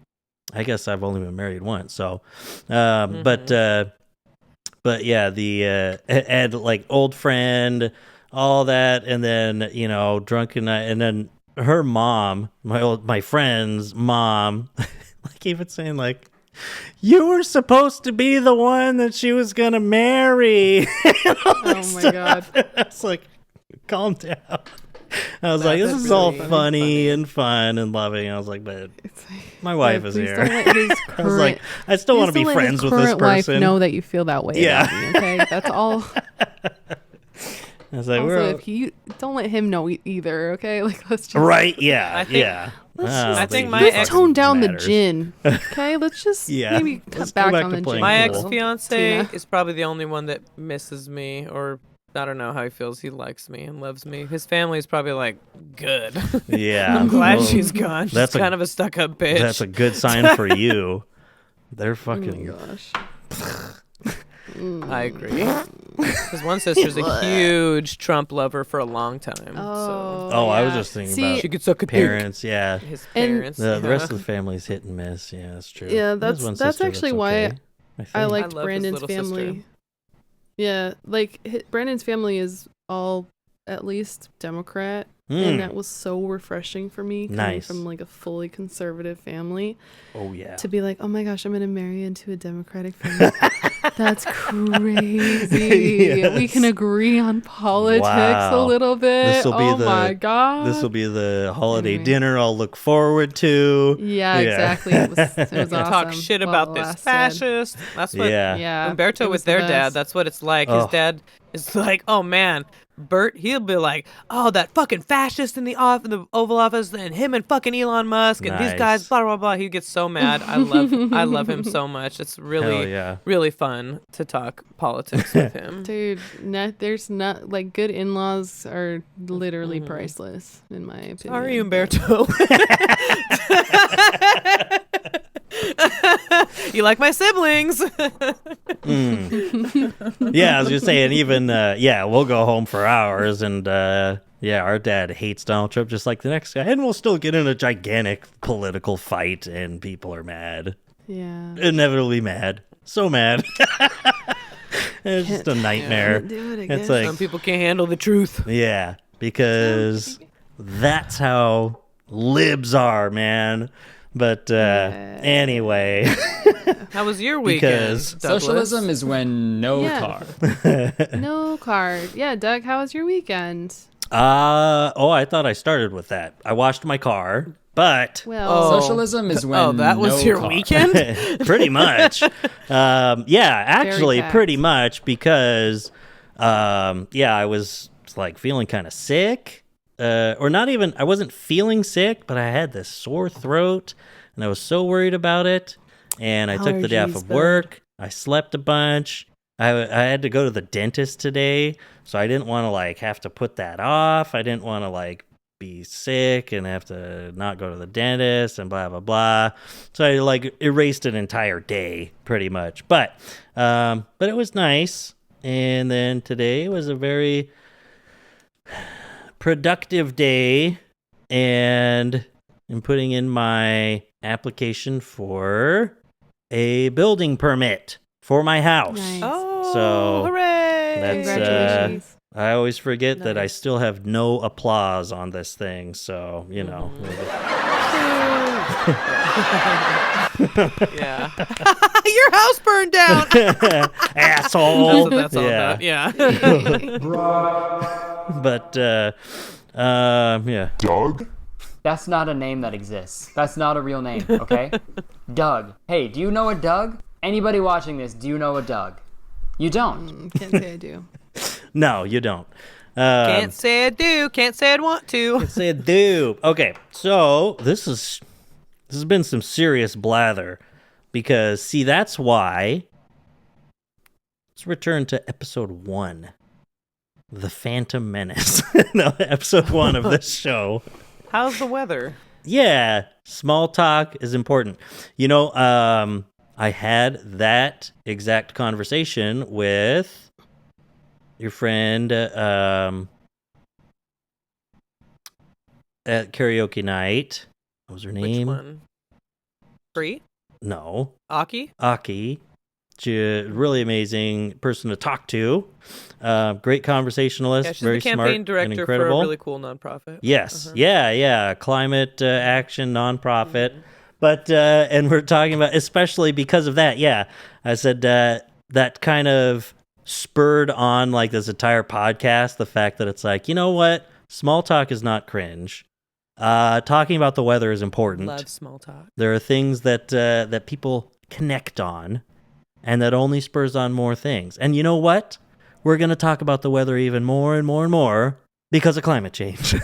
A: I guess I've only been married once. So, but yeah, the and like old friend, all that, and then drunken night, and then her mom, my friend's mom, like even saying like, you were supposed to be the one that she was gonna marry.
D: Oh my God!
A: It's like, calm down. I was like, this is all funny and fun and loving. I was like, but my wife is here. I was like, I still want to be friends with this person.
D: Wife know that you feel that way about me, okay? That's all.
A: I was like,
D: also, don't let him know either, okay? Like, let's just...
A: Right, yeah, yeah.
D: Let's tone down the gin, okay? Let's just maybe cut back on the gin.
C: My ex-fiance is probably the only one that misses me, or... I don't know how he feels. He likes me and loves me. His family is probably like, good.
A: Yeah.
C: I'm glad she's gone. She's kind of a stuck-up bitch.
A: That's a good sign for you. They're fucking...
D: Oh, gosh.
C: I agree. Because one sister's a huge Trump lover for a long time.
A: I was just thinking about
C: she could suck a
A: parents.
C: dick.
A: Yeah.
C: His parents.
A: The rest of the family's hit and miss. Yeah, that's true.
D: Yeah, that's actually why I liked Brandon's family.
C: Sister.
D: Yeah, like Brandon's family is all at least Democrat, and that was so refreshing for me coming from like a fully conservative family.
A: Oh yeah.
D: To be like, oh my gosh, I'm gonna marry into a Democratic family. That's crazy. Yes. We can agree on politics a little bit. My god.
A: This will be the holiday dinner I'll look forward to.
D: Yeah. Exactly. It was awesome.
C: Talk shit about this fascist. That's what Umberto with their dad, that's what it's like. His dad is like, oh man, Bert, he'll be like, oh, that fucking fascist in the Oval Office, and him and fucking Elon Musk and these guys, blah blah blah. He gets so mad. I love him so much. It's really really fun to talk politics with him.
D: Dude, there's not like good in-laws are literally priceless in my opinion.
C: Sorry, Umberto. You like my siblings.
A: Yeah, I was just saying, even we'll go home for hours, and our dad hates Donald Trump just like the next guy, and we'll still get in a gigantic political fight, and people are mad.
D: Yeah,
A: inevitably mad, so mad. It's just a nightmare. It's like
C: some people can't handle the truth.
A: Yeah, because that's how libs are, man. But anyway.
C: How was your weekend,
B: socialism is when car.
D: No car. Yeah, Doug, how was your weekend?
A: I thought I started with that. I washed my car, but...
B: socialism is when
C: that was your weekend?
A: Pretty much. Actually, pretty much, because, I was, like, feeling kind of sick. Or not even, I wasn't feeling sick, but I had this sore throat, and I was so worried about it, and I took the day off of work. I slept a bunch. I had to go to the dentist today, so I didn't want to, like, have to put that off. I didn't want to, like, be sick and have to not go to the dentist and blah, blah, blah. So I, like, erased an entire day, pretty much. But it was nice, and then today was a very... productive day, and I'm putting in my application for a building permit for my house.
D: Nice.
C: Oh,
A: so
C: hooray!
D: Congratulations.
A: I always forget that I still have no applause on this thing, so, you know.
C: Yeah. Your house burned down.
A: Asshole.
C: That's all about. Yeah.
A: But, yeah.
I: Doug? That's not a name that exists. That's not a real name, okay? Doug. Hey, do you know a Doug? Anybody watching this, do you know a Doug? You don't.
D: Can't say I do.
A: No, you don't.
C: Can't say I do. Can't say I'd want to.
A: Can't say I do. Okay, so this has been some serious blather because, see, that's why. Let's return to episode 1. The Phantom Menace. No, episode 1 of this show.
C: How's the weather?
A: Yeah, small talk is important. You know, I had that exact conversation with your friend at karaoke night. What was her name?
C: Which one? Free?
A: No.
C: Aki?
A: Aki. Really amazing person to talk to. Great conversationalist.
C: Yeah, she's
A: very
C: the
A: smart
C: campaign
A: and
C: director for
A: incredible.
C: a really cool nonprofit.
A: Yes. Yeah. Climate action nonprofit. But, and we're talking about, especially because of that, yeah. I said that kind of spurred on like this entire podcast, the fact that it's like, you know what? Small talk is not cringe. Talking about the weather is important.
C: Love small talk.
A: There are things that people connect on, and that only spurs on more things. And you know what? We're going to talk about the weather even more and more and more because of climate change.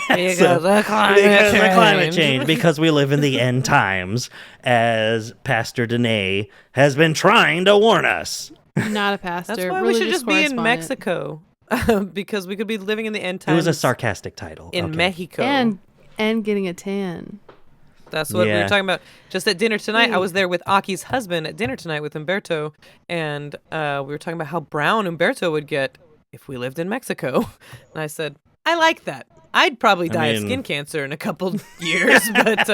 C: Because of climate change.
A: Because we live in the end times, as Pastor Danae has been trying to warn us.
D: Not a pastor.
C: That's why we should just be in Mexico. Because we could be living in the end times.
A: It was a sarcastic title.
C: In Mexico.
D: And getting a tan.
C: That's what we were talking about. Just at dinner tonight, I was there with Aki's husband at dinner tonight with Humberto, and we were talking about how brown Humberto would get if we lived in Mexico. And I said, I like that. I'd probably die of skin cancer in a couple years, but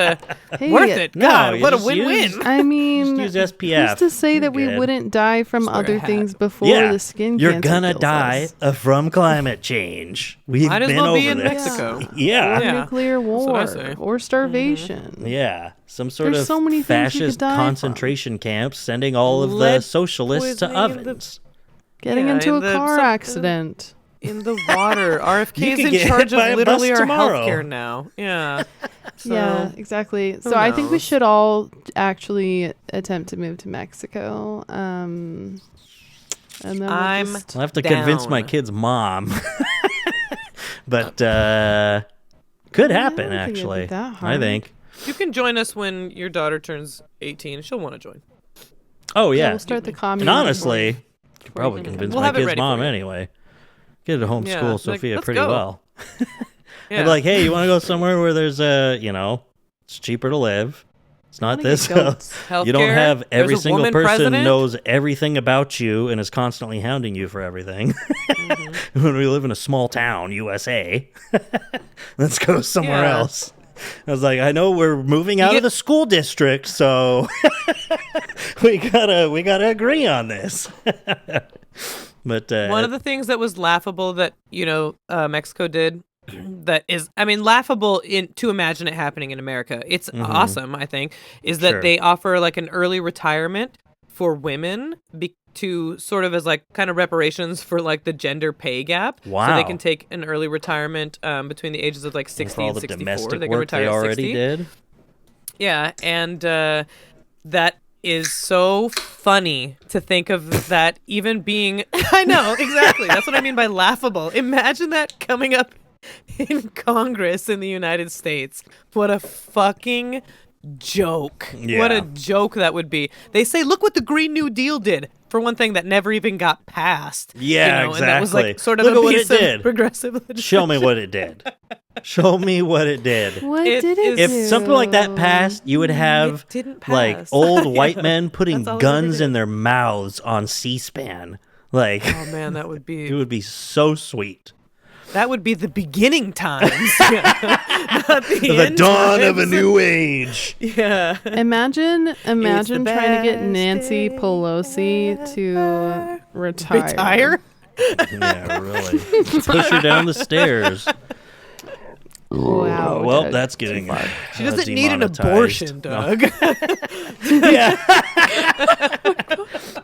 C: worth it. God, what a win-win.
D: I mean,
A: just use SPF.
D: Who's to say that we wouldn't die from other things before the skin cancer?
A: You're gonna die from climate change. We've
C: Might as
A: been
C: well
A: over
C: be in
A: this.
C: Mexico.
A: Yeah.
D: Or nuclear war or starvation.
A: Yeah. Some sort
D: There's
A: of
D: so many things we could
A: fascist
D: die
A: concentration camps sending all of the socialists to ovens.
D: Getting into a car accident.
C: In the water. RFK's
A: You could
C: in
A: get
C: charge
A: hit by
C: of
A: a
C: literally
A: bus
C: our
A: tomorrow.
C: healthcare now. Yeah. So,
D: yeah, exactly. So I think we should all actually attempt to move to Mexico. And then
C: I'll
A: have to convince my kid's mom. But could happen, actually. I think.
C: You can join us when your daughter turns 18. She'll want to join.
A: Oh, yeah.
D: We'll start the commune.
A: And honestly, could probably convince my kid's mom anyway. Get to homeschool Sophia pretty well. I'd be like, hey, you want to go somewhere where there's it's cheaper to live. It's not this. You don't have every single person knows everything about you and is constantly hounding you for everything. When we live in a small town, USA, let's go somewhere else. I was like, I know we're moving out of the school district, so we gotta agree on this. But
C: one of the things that was laughable that Mexico did, that is, I mean, laughable to imagine it happening in America. It's awesome, I think, is that they offer like an early retirement for women to sort of as like kind of reparations for like the gender pay gap.
A: Wow.
C: So they can take an early retirement between the ages of like 60 and 64. They can retire
A: they
C: at
A: already
C: 60.
A: Did.
C: Yeah, and that is so funny to think of that even being... I know, exactly. That's what I mean by laughable. Imagine that coming up in Congress in the United States. What a fucking joke.
A: Yeah.
C: What a joke that would be. They say, look what the Green New Deal did. For one thing, that never even got passed.
A: Yeah, exactly.
C: And that was like sort of
A: look
C: a
A: at what
C: piece
A: it
C: of
A: did.
C: progressive legislation.
A: Show me what it did. Show me what it did.
D: What did it do?
A: If something like that passed, you would have like old white men putting guns in their mouths on C-SPAN. Like,
C: oh man, that would be...
A: It would be so sweet.
C: That would be the beginning times. Not the
A: dawn of a new age.
C: Yeah.
D: Imagine trying to get Nancy Pelosi to retire.
A: Yeah, really. Push her down the stairs.
D: Wow.
A: Well,
D: Doug.
A: that's getting
C: She doesn't need an
A: demonetized.
C: abortion, Doug.
A: Yeah.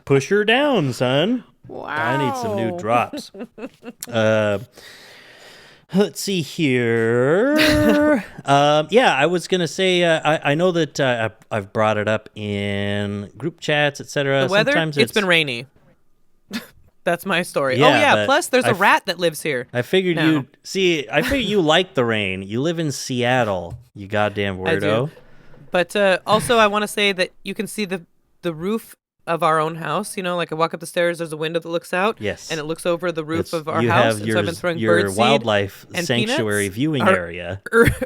A: Push her down, son.
D: Wow.
A: I need some new drops. Let's see here. Yeah, I was gonna say. I know that I've brought it up in group chats, etc.
C: The weather,
A: Sometimes
C: it's been rainy. That's my story.
A: Yeah,
C: oh yeah,
A: but
C: plus there's a rat that lives here.
A: I figured
C: now.
A: you see. I figured you like the rain. You live in Seattle. You goddamn
C: I
A: weirdo.
C: do. But also, I want to say that you can see the roof of our own house. You know, like I walk up the stairs, there's a window that looks out.
A: Yes.
C: And it looks over the roof of our
A: you
C: house.
A: have
C: And so I've been throwing
A: your
C: birdseed
A: wildlife
C: and
A: sanctuary
C: peanuts.
A: viewing
C: Our
A: area.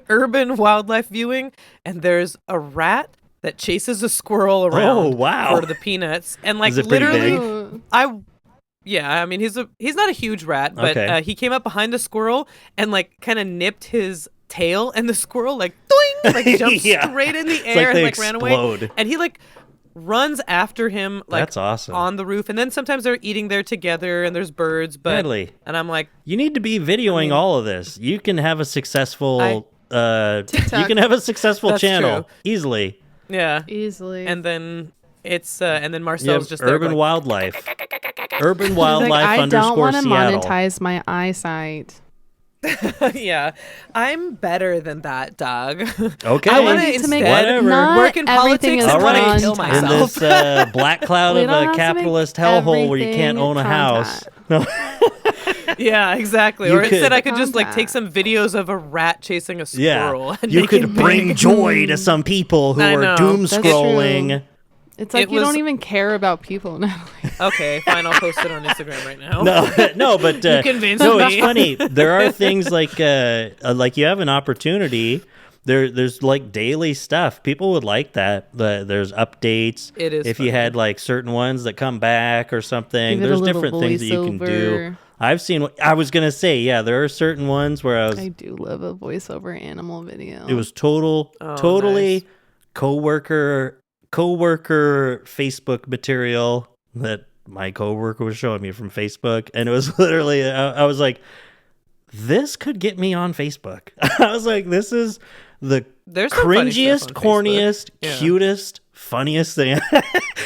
C: Urban wildlife viewing, and there's a rat that chases a squirrel around.
A: Oh, wow.
C: For the peanuts, and like
A: Is it pretty
C: literally,
A: big?
C: Yeah, I mean he's not a huge rat, but
A: Okay.
C: he came up behind the squirrel and like kind of nipped his tail, and the squirrel like doing like jumped
A: Yeah.
C: straight in the
A: It's
C: air
A: like
C: and
A: they
C: like ran away,
A: explode.
C: and he like runs after him like
A: That's awesome.
C: on the roof, and then sometimes they're eating there together and there's birds, but
A: Natalie,
C: and I'm like,
A: you need to be videoing all of this. You can have a successful. You
D: TikTok.
A: can have a successful
C: That's
A: channel
C: true.
A: easily.
C: yeah,
D: Easily.
C: and then it's and then
A: You
C: Marcel's
A: have
C: just there
A: urban
C: going,
A: wildlife. Urban
D: He's
A: wildlife
D: like, I don't
A: underscore
D: want to
A: Seattle.
D: monetize my eyesight.
C: yeah, I'm better than that, Doug.
A: Okay.
C: I want
D: need
C: to
D: to make
C: instead
A: Whatever.
D: not
C: work in
D: everything
C: politics
D: is
C: and want to
A: Alright.
C: kill
D: content.
A: In
C: myself.
A: this black cloud
D: We
A: of
D: don't
A: a
D: have to make
A: capitalist hellhole where you can't
D: everything
A: own a house. No.
C: Yeah, exactly.
A: You
C: Or instead,
A: could-
C: I could just like take some videos of a rat chasing a squirrel.
A: Yeah,
C: And
A: you
C: make
A: could
C: it
A: bring
C: big.
A: joy to some people who
C: I
A: are
C: know.
A: doom
D: That's
A: scrolling.
D: true. It's like
C: It
D: you
C: was-
D: don't even care about people now.
C: Okay, fine. I'll post it on Instagram right now.
A: No, but
C: You convinced
A: no,
C: me.
A: it's funny. There are things like you have an opportunity. There's like daily stuff. People would like that. There's updates.
C: It is
A: if you
C: funny.
A: had like certain ones that come back or something.
D: Give it a
A: There's
D: little
A: different things that you can do.
D: voiceover.
A: I've seen. I was gonna say, yeah, there are certain ones where
D: I do love a voiceover animal video.
A: it was
C: Oh,
A: totally
C: nice.
A: coworker Facebook material that my coworker was showing me from Facebook, and it was literally I was like, this could get me on Facebook. I was like, this is the
C: There's some funny
A: cringiest,
C: stuff on
A: corniest,
C: Facebook. Yeah.
A: cutest, funniest thing,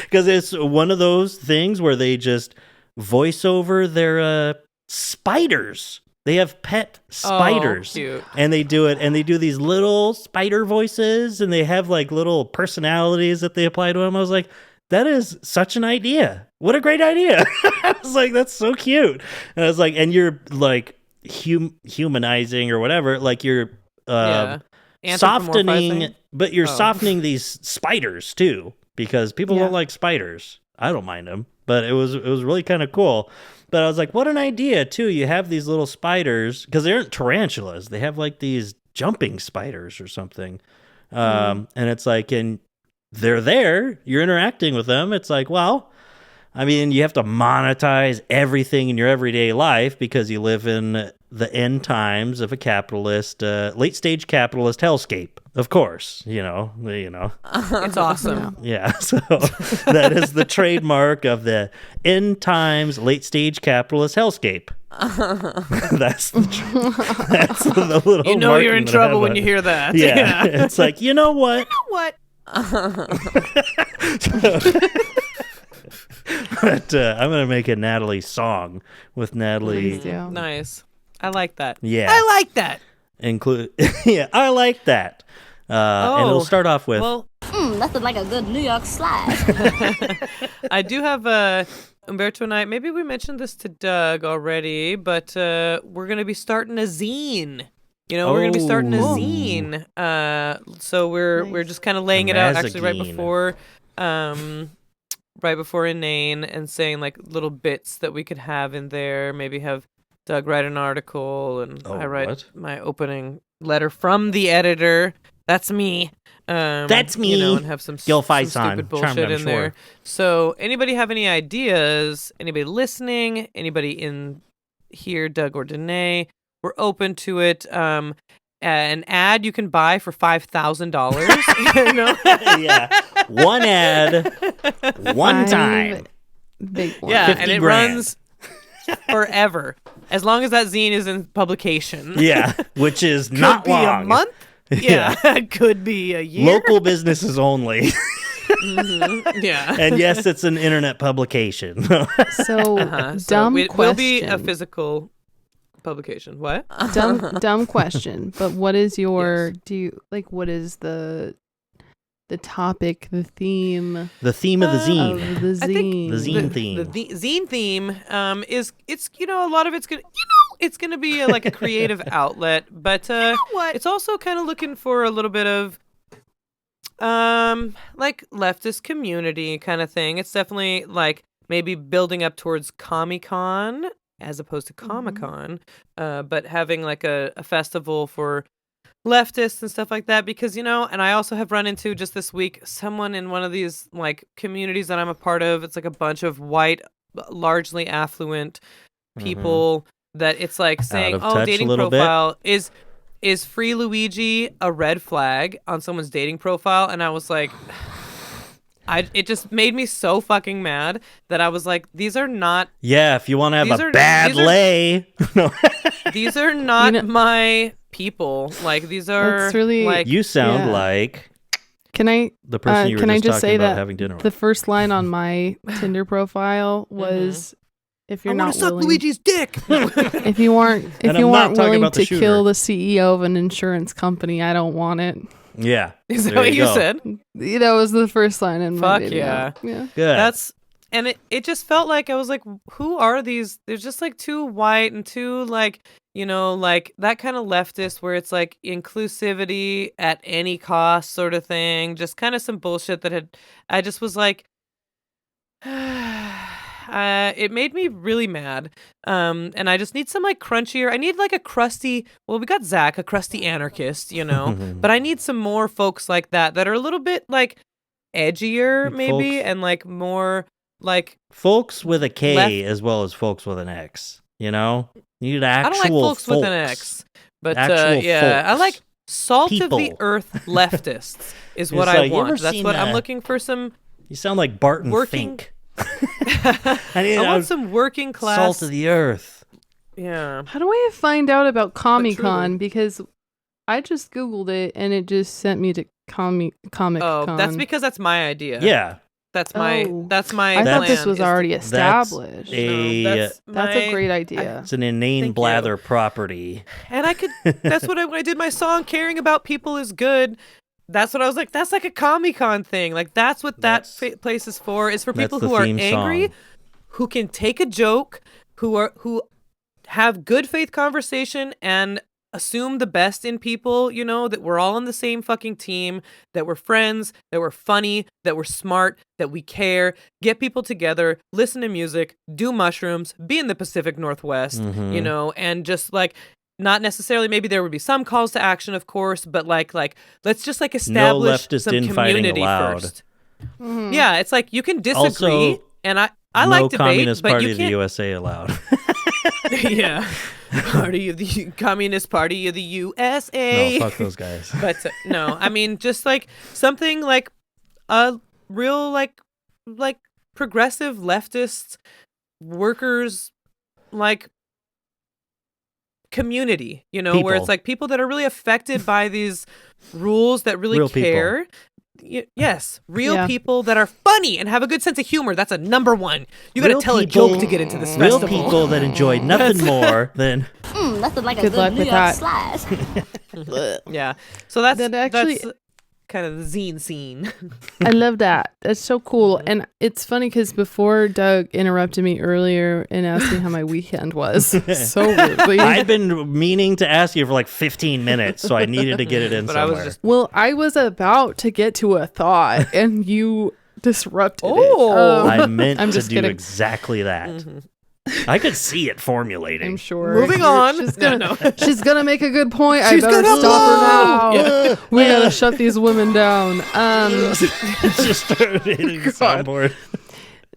A: because it's one of those things where they just voice over their spiders. They have pet spiders,
C: cute.
A: and they do it, and they do these little spider voices, and they have like little personalities that they apply to them. I was like, that is such an idea. What a great idea. I was like, that's so cute. And I was like, and you're like humanizing or whatever, like you're
C: Yeah.
A: softening,
C: Anthropomorphizing?
A: but you're
C: Oh.
A: softening these spiders too, because people
D: Yeah.
A: don't like spiders. I don't mind them, but it was really kind of cool. But I was like, what an idea too. You have these little spiders, because they aren't tarantulas. They have like these jumping spiders or something. And it's like, and they're there, you're interacting with them. It's like, well, I mean, you have to monetize everything in your everyday life because you live in the end times of a capitalist, late stage capitalist hellscape. Of course, you know.
C: It's awesome.
A: Yeah, so that is the trademark of the end times late stage capitalist hellscape. That's the little.
C: You know you're in
A: marking that I
C: trouble
A: have
C: when
A: on
C: you
A: it.
C: hear that.
A: Yeah, it's like, you know what?
C: What?
A: But I'm gonna make a Natalie song with Natalie.
D: Please do.
C: Nice. I like that.
A: Yeah.
C: I like that.
A: Include. Yeah, I like that. And it'll start off with.
C: Well,
J: That looks like a good New York slide.
C: I do have Umberto and I, maybe we mentioned this to Doug already, but we're going to be starting a zine. You know, we're going to be starting a
A: Oh.
C: zine. So we're just kind of laying
A: A
C: it out actually
A: mazagine.
C: right before Inane, and saying like little bits that we could have in there. Maybe have Doug write an article, and
A: Oh,
C: I write
A: what?
C: my opening letter from the editor. That's me.
A: That's
C: You know,
A: me.
C: and have some
A: Gil
C: some
A: Faison,
C: stupid
A: charmed,
C: bullshit
A: I'm
C: in there.
A: sure.
C: So, anybody have any ideas? Anybody listening? Anybody in here, Doug or Danae? We're open to it. An ad you can buy for $5,000. You know?
A: Yeah, one ad, one time.
D: Big one.
C: Yeah,
A: 50
C: and it
A: grand.
C: runs forever, as long as that zine is in publication.
A: Yeah, which is
C: Could
A: not
C: be
A: long.
C: a month. Yeah, could be a year.
A: Local businesses only.
C: Yeah.
A: And yes, it's an internet publication.
D: So, dumb
C: it
D: question.
C: will be a physical publication. What?
D: Dumb question. But what is your what is the topic, the theme?
A: The theme of the zine.
D: Of the zine.
C: I think
A: the zine theme.
C: The zine theme is it's a lot of it's gonna it's gonna be like a creative outlet, but it's also kind of looking for a little bit of like leftist community kind of thing. It's definitely like maybe building up towards Comic-Con as opposed to Comic-Con, but having like a festival for leftists and stuff like that, because and I also have run into just this week someone in one of these like communities that I'm a part of. It's like a bunch of white, largely affluent people that it's like saying, oh, dating profile is Free Luigi a red flag on someone's dating profile? And I was like, it just made me so fucking mad that I was like, these are not.
A: Yeah, if you want to have a bad lay.
C: These are not my people. Like, these are
D: really,
C: like.
A: You sound like.
D: Can I?
A: The person you were just talking about having dinner with.
D: The first line on my Tinder profile was, "If you're not
C: suck
D: willing,
C: Luigi's dick."
D: if you aren't willing to kill the CEO of an insurance company, I don't want it.
A: Yeah,
C: is that what you said?
D: That was the first line in my video.
C: Yeah.
A: Good.
C: And it just felt like I was like, who are these? They're just like too white and too like, like that kind of leftist where it's like inclusivity at any cost sort of thing. Just kind of some bullshit I just was like, it made me really mad. And I just need some like crunchier. I need like a crusty. Well, we got Zach, a crusty anarchist, but I need some more folks like that are a little bit like edgier, maybe, folks, and like more like
A: folks with a K as well as folks with an X. You need actual.
C: I don't like folks with an X, but yeah, I like salt of the earth leftists is what I want. That's what I'm looking for. Some.
A: You sound like Barton Fink.
C: I want some working class
A: salt of the earth.
C: Yeah.
D: How do I find out about Comic-Con? Because I just Googled it and it just sent me to Comic-Con.
C: Oh, that's because that's my idea.
A: Yeah.
C: That's my
D: I thought this was already established. That's a great idea.
A: It's an Inane Blather property.
C: And that's what when I did my song, Caring About People is Good. That's what I was like, that's like a Comic-Con thing. Like, that's what that place is for. It's for people who are angry, who can take a joke, who have good faith conversation and assume the best in people, that we're all on the same fucking team, that we're friends, that we're funny, that we're smart, that we care, get people together, listen to music, do mushrooms, be in the Pacific Northwest, and just like, not necessarily, maybe there would be some calls to action, of course, but like let's just like establish some community first. Mm-hmm. Yeah, it's like you can disagree, also, and I like debate,
A: Communist
C: but
A: Party
C: you
A: of
C: can't.
A: The USA allowed.
C: Yeah, the Communist Party of the USA.
A: No, fuck those guys.
C: But no, I mean just like something like a real like progressive leftist workers like community,
A: people.
C: Where it's like people that are really affected by these rules that really
A: real
C: care. Yes, real people that are funny and have a good sense of humor. That's a number one. You got to tell a joke to get into this
A: real
C: festival.
A: People that enjoy nothing more than
J: nothing like a good New York slide.
C: Yeah, so that's kind of the zine scene.
D: I love that. That's so cool. And it's funny because before Doug interrupted me earlier and asked me how my weekend was, so rudely.
A: I'd been meaning to ask you for like 15 minutes, so I needed to get it in somewhere.
D: I was about to get to a thought and you disrupted it.
A: I meant to do
D: kidding.
A: Exactly that. Mm-hmm. I could see it formulating.
D: I'm sure.
C: Moving on.
D: She's gonna make a good point. I better stop her now. Yeah. We gotta shut these women down.
A: Just started hitting the soundboard.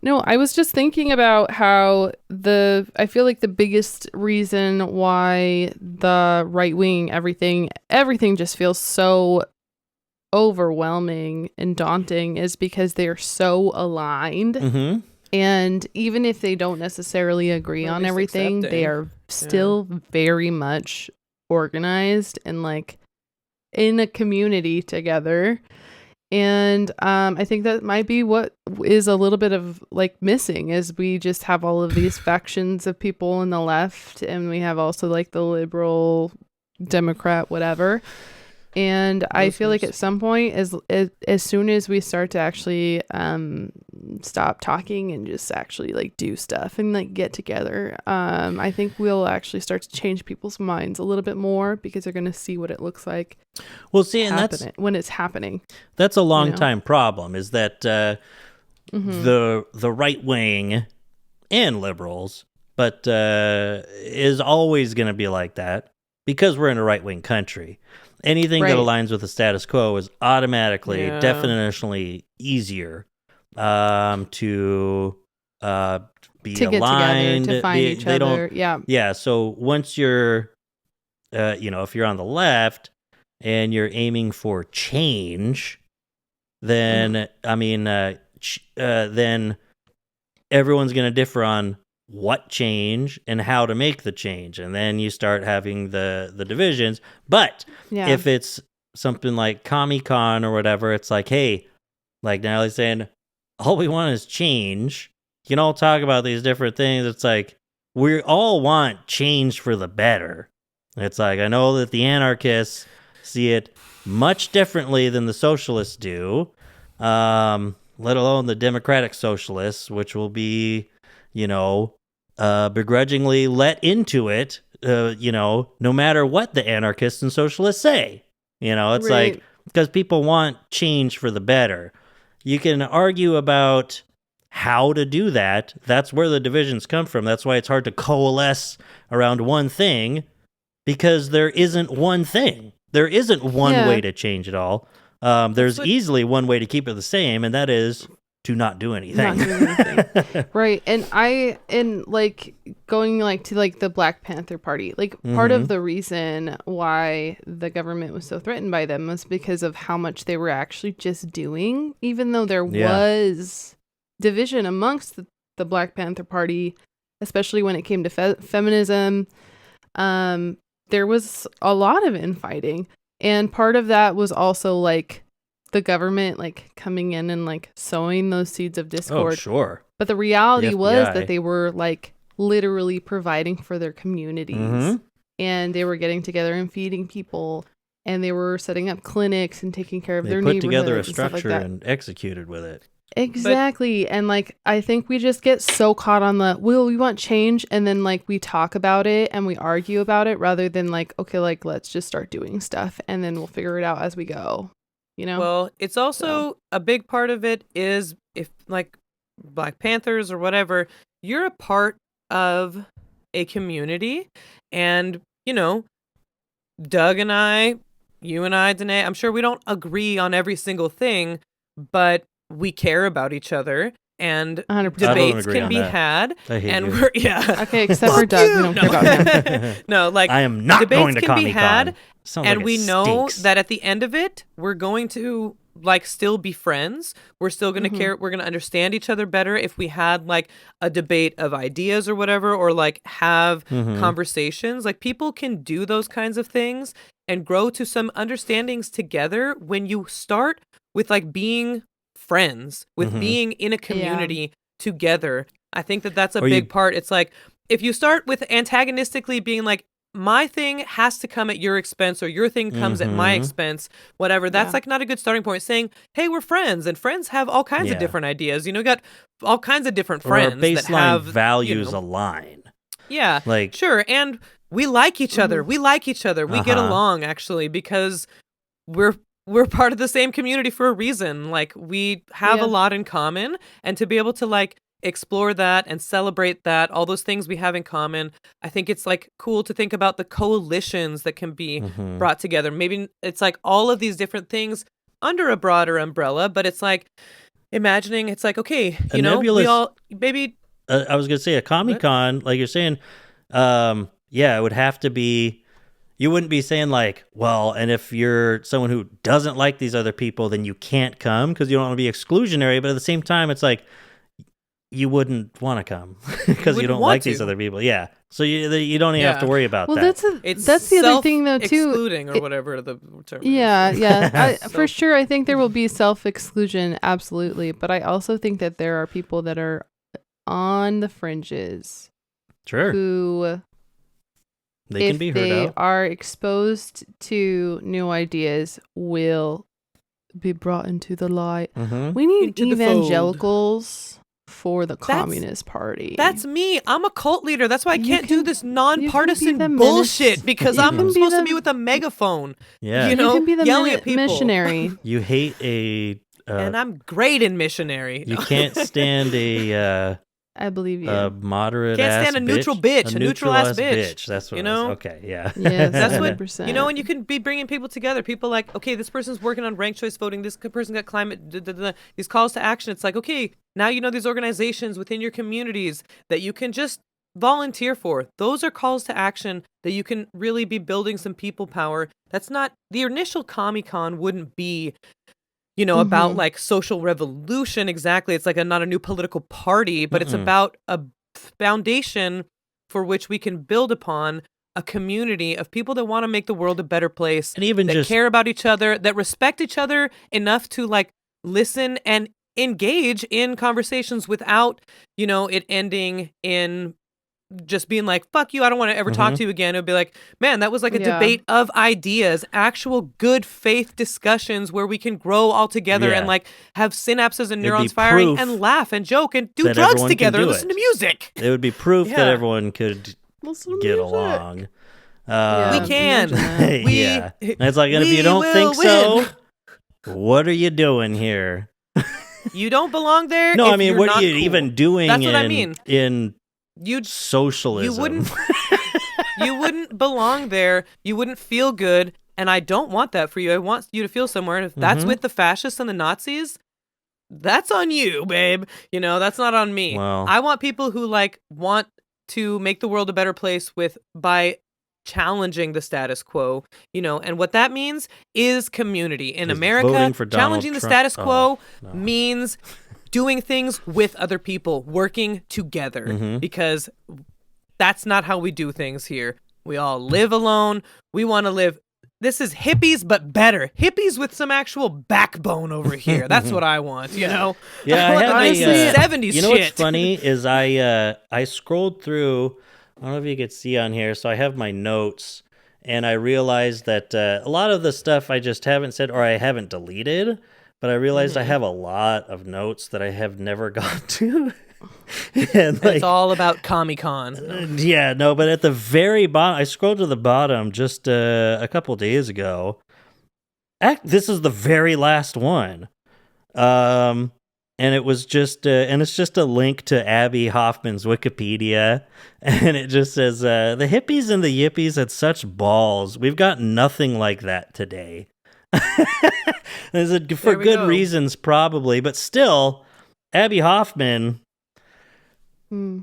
D: No, I was just thinking about how I feel like the biggest reason why the right wing everything just feels so overwhelming and daunting is because they are so aligned.
A: Mm-hmm.
D: And even if they don't necessarily agree on everything, they are still very much organized and like in a community together. And I think that might be what is a little bit of like missing, is we just have all of these factions of people on the left, and we have also like the liberal, Democrat, whatever. And I feel like at some point, as soon as we start to actually stop talking and just actually like do stuff and like get together, I think we'll actually start to change people's minds a little bit more, because they're going to see what it looks like.
A: Well, see, and that's
D: when it's happening.
A: That's a long time problem, is that the right wing and liberals, but is always going to be like that because we're in a right wing country. Anything that aligns with the status quo is automatically, definitionally easier to be
D: to
A: aligned.
D: Get together, to find each other.
A: Yeah. So once you're, if you're on the left and you're aiming for change, then then everyone's going to differ on what change and how to make the change, and then you start having the divisions. But if it's something like Comic-Con or whatever, it's like, hey, like Natalie's saying, all we want is change. You can all talk about these different things. It's like, we all want change for the better. It's like, I know that the anarchists see it much differently than the socialists do, let alone the democratic socialists, which will be, begrudgingly let into it, no matter what the anarchists and socialists say. It's like, because people want change for the better. You can argue about how to do that. That's where the divisions come from. That's why it's hard to coalesce around one thing, because there isn't one thing. There isn't one way to change it all. There's easily one way to keep it the same, and that is to not do anything.
D: Right. And like going like to like the Black Panther Party, like part of the reason why the government was so threatened by them was because of how much they were actually just doing, even though there was division amongst the Black Panther Party, especially when it came to feminism. There was a lot of infighting, and part of that was also like the government like coming in and like sowing those seeds of discord.
A: Oh, sure.
D: But the reality was that they were like literally providing for their communities, and they were getting together and feeding people, and they were setting up clinics and taking care of their neighborhoods.
A: They put together a
D: and stuff like
A: structure
D: that.
A: and executed with it.
D: Exactly. And like, I think we just get so caught on we want change, and then like we talk about it and we argue about it, rather than like, okay, like let's just start doing stuff and then we'll figure it out as we go. Well,
C: it's also a big part of it is, if like Black Panthers or whatever, you're a part of a community, and Doug and I, you and I, Danae, I'm sure we don't agree on every single thing, but we care about each other, and
D: 100%.
C: debates can be had.
A: I hate
C: and
A: you.
C: we're
D: okay, except for Doug, we don't care about him.
C: No, like,
A: I am not
C: debates
A: going to
C: can be
A: Comic-Con.
C: had,
A: Sounds
C: and
A: like
C: we
A: it
C: know
A: stinks.
C: that at the end of it, we're going to like still be friends. We're still going to care. We're going to understand each other better if we had like a debate of ideas or whatever, or like have conversations. Like, people can do those kinds of things and grow to some understandings together when you start with like being friends, with being in a community together. I think that that's a big part. It's like, if you start with antagonistically being like, my thing has to come at your expense, or your thing comes at my expense, whatever, that's like not a good starting point. Saying, hey, we're friends, and friends have all kinds of different ideas. You got all kinds of different friends
A: or our baseline
C: that have
A: values align.
C: Yeah,
A: like,
C: sure. And we like each other. We like each other. We get along, actually, because we're part of the same community for a reason. Like, we have a lot in common, and to be able to like explore that and celebrate that, all those things we have in common, I think it's like cool to think about the coalitions that can be brought together. Maybe it's like all of these different things under a broader umbrella, but it's like imagining, it's like, okay, we all maybe
A: I was gonna say a Comic-Con, like you're saying, it would have to be, you wouldn't be saying like, well, and if you're someone who doesn't like these other people, then you can't come, because you don't want to be exclusionary. But at the same time, it's like, you wouldn't want to come because you don't like these other people. Yeah. So you don't even have to worry about that.
D: That's the other thing though too.
C: Excluding or whatever the term.
D: Yeah. For sure, I think there will be self-exclusion, absolutely. But I also think that there are people that are on the fringes, who
A: they can be heard
D: if they
A: out.
D: are exposed to new ideas, will be brought into the light. We need evangelicals for the Communist Party.
C: That's me. I'm a cult leader. That's why I can't do this nonpartisan bullshit because I'm supposed to be with a megaphone.
A: Yeah.
D: You can be the
C: yelling at people.
D: missionary.
A: You hate a...
C: and I'm great in missionary.
A: You can't stand a...
D: I believe you.
A: A moderate
C: Can't stand a neutral bitch. A neutral ass bitch.
A: That's what
C: you know.
A: Okay, yeah.
D: Yeah,
C: that's
D: 100%.
C: what you know. And you can be bringing people together. People like, okay, this person's working on ranked choice voting. This person got climate. These calls to action. It's like, okay, now you know these organizations within your communities that you can just volunteer for. Those are calls to action that you can really be building some people power. That's not the initial Comic-Con wouldn't be, you know, about like social revolution exactly. It's like not a new political party, but it's about a foundation for which we can build upon a community of people that want to make the world a better place,
A: and even
C: that
A: just
C: care about each other, that respect each other enough to like listen and engage in conversations without, you know, it ending in just being like, fuck you, I don't want to ever talk to you again. It would be like, man, that was like a debate of ideas, actual good faith discussions where we can grow all together and like have synapses and neurons firing and laugh and joke and do drugs together and listen to music.
A: It would be proof that everyone could get along.
C: We can.
A: Yeah. And it's like, and if you don't think so, what are you doing here?
C: You don't belong there.
A: No, I mean, what are you
C: cool.
A: even doing
C: That's what I mean.
A: in
C: You'd
A: socialism?
C: You wouldn't belong there. You wouldn't feel good. And I don't want that for you. I want you to feel somewhere. And if that's with the fascists and the Nazis, that's on you, babe. You know, that's not on me.
A: Well,
C: I want people who like want to make the world a better place by challenging the status quo, you know, and what that means is community. In America, challenging the status quo means doing things with other people, working together, because that's not how we do things here. We all live alone. We want to live. This is hippies, but better. Hippies with some actual backbone over here. That's what I want, you know?
A: Yeah, I have
C: 70s
A: you know
C: shit.
A: what's funny is I scrolled through, I don't know if you could see on here, so I have my notes, and I realized that a lot of the stuff I just haven't said or I haven't deleted, but I realized I have a lot of notes that I have never got to. And like,
C: it's all about Comic-Con.
A: But at the very bottom, I scrolled to the bottom just a couple days ago. This is the very last one. And it was just, and it's just a link to Abby Hoffman's Wikipedia. And it just says, the hippies and the yippies had such balls. We've got nothing like that today. For good reasons, probably. But still, Abby Hoffman,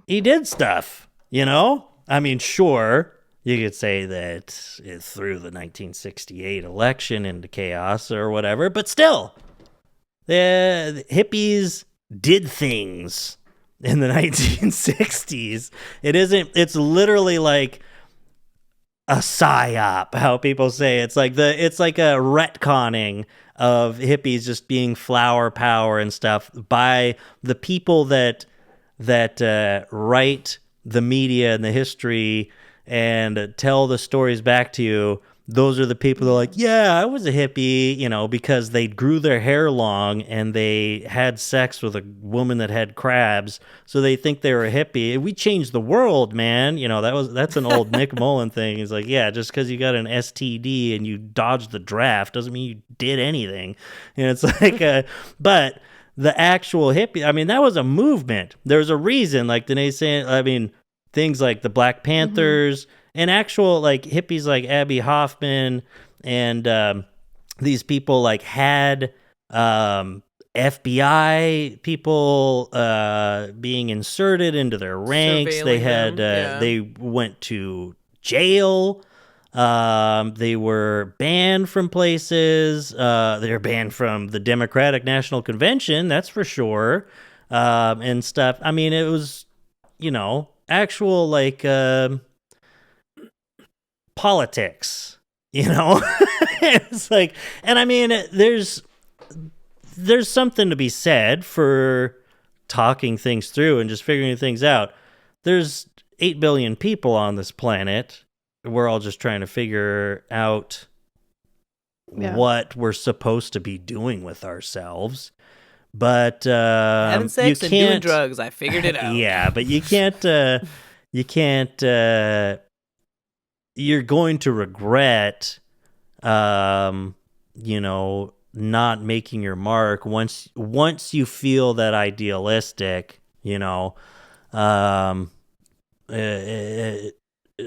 A: he did stuff, you know? I mean, sure, you could say that it threw the 1968 election into chaos or whatever, but still, the hippies did things in the 1960s. It's literally like a psyop, how people say it's like a retconning of hippies just being flower power and stuff by the people that write the media and the history and tell the stories back to you. Those are the people that are like, yeah, I was a hippie, you know, because they grew their hair long and they had sex with a woman that had crabs, so they think they were a hippie. We changed the world, man. You know, that's an old Nick Mullen thing. He's like, yeah, just because you got an STD and you dodged the draft doesn't mean you did anything. And it's like, but the actual hippie, I mean, that was a movement. There's a reason, like Danae saying, I mean, things like the Black Panthers and actual like hippies like Abby Hoffman and these people like had FBI people being inserted into their ranks.
C: Surveilling
A: they had
C: them,
A: they went to jail. They were banned from places. They were banned from the Democratic National Convention, that's for sure. and stuff. I mean, it was, actual like politics, It's like, and I mean, there's something to be said for talking things through and just figuring things out. There's 8 billion people on this planet. We're all just trying to figure out what we're supposed to be doing with ourselves. But
C: having sex
A: you
C: and doing
A: can't,
C: drugs, I figured it out.
A: Yeah, but you can't. You're going to regret, not making your mark once you feel that idealistic.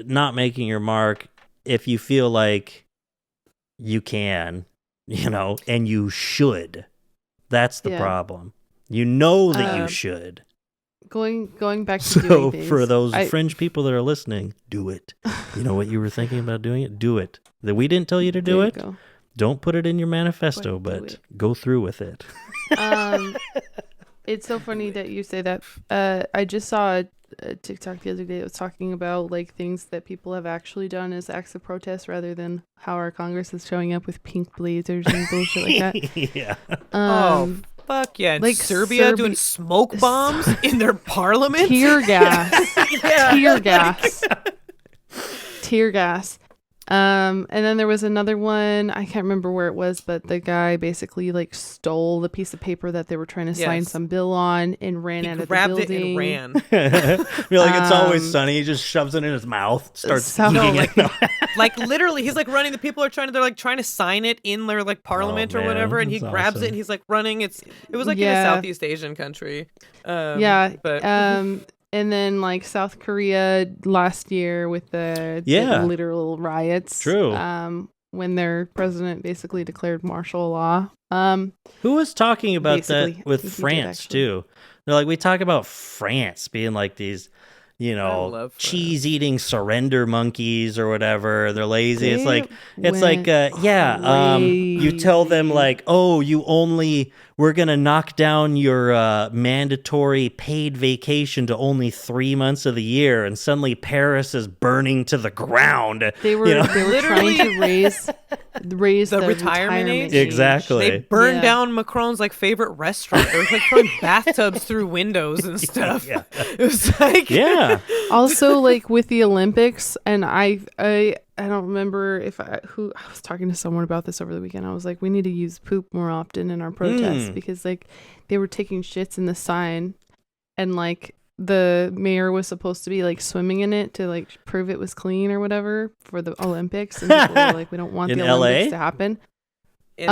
A: Not making your mark if you feel like you can, and you should. That's the problem. That you should.
D: Going back to
A: So
D: doing things,
A: for those fringe people that are listening, do it. You know what you were thinking about doing it? Do it. That we didn't tell you to do it.
D: Go.
A: Don't put it in your manifesto, but go through with it.
D: It's so funny that you say that. I just saw a TikTok the other day that was talking about like things that people have actually done as acts of protest rather than how our Congress is showing up with pink blazers and bullshit like that.
A: Yeah.
C: Fuck yeah.
D: Like
C: Serbia doing smoke bombs in their parliament?
D: Tear gas. Tear gas. And then there was another one, I can't remember where it was, but the guy basically like stole the piece of paper that they were trying to sign some bill on and ran out of the building.
C: Grabbed it and ran.
A: You're like, it's always sunny. He just shoves it in his mouth, starts eating it.
C: Like literally, he's like running. The people are trying to sign it in their like parliament or whatever, and he grabs it and he's like running. It was like in a Southeast Asian country.
D: And then like South Korea last year with the literal riots.
A: True.
D: When their president basically declared martial law.
A: Who was talking about that with France too? They're like, we talk about France being like these, cheese-eating surrender monkeys or whatever. They're lazy. You tell them like, oh, we're going to knock down your mandatory paid vacation to only 3 months of the year. And suddenly Paris is burning to the ground.
D: They were trying to raise the retirement age.
A: Exactly.
C: They burned down Macron's like favorite restaurant. They were like throwing bathtubs through windows and stuff.
A: Yeah.
C: It was like,
D: Also, like with the Olympics, and I don't remember I was talking to someone about this over the weekend. I was like, we need to use poop more often in our protests because like they were taking shits in the sign, and like the mayor was supposed to be like swimming in it to like prove it was clean or whatever for the Olympics, and people were like, we don't want the Olympics to happen. In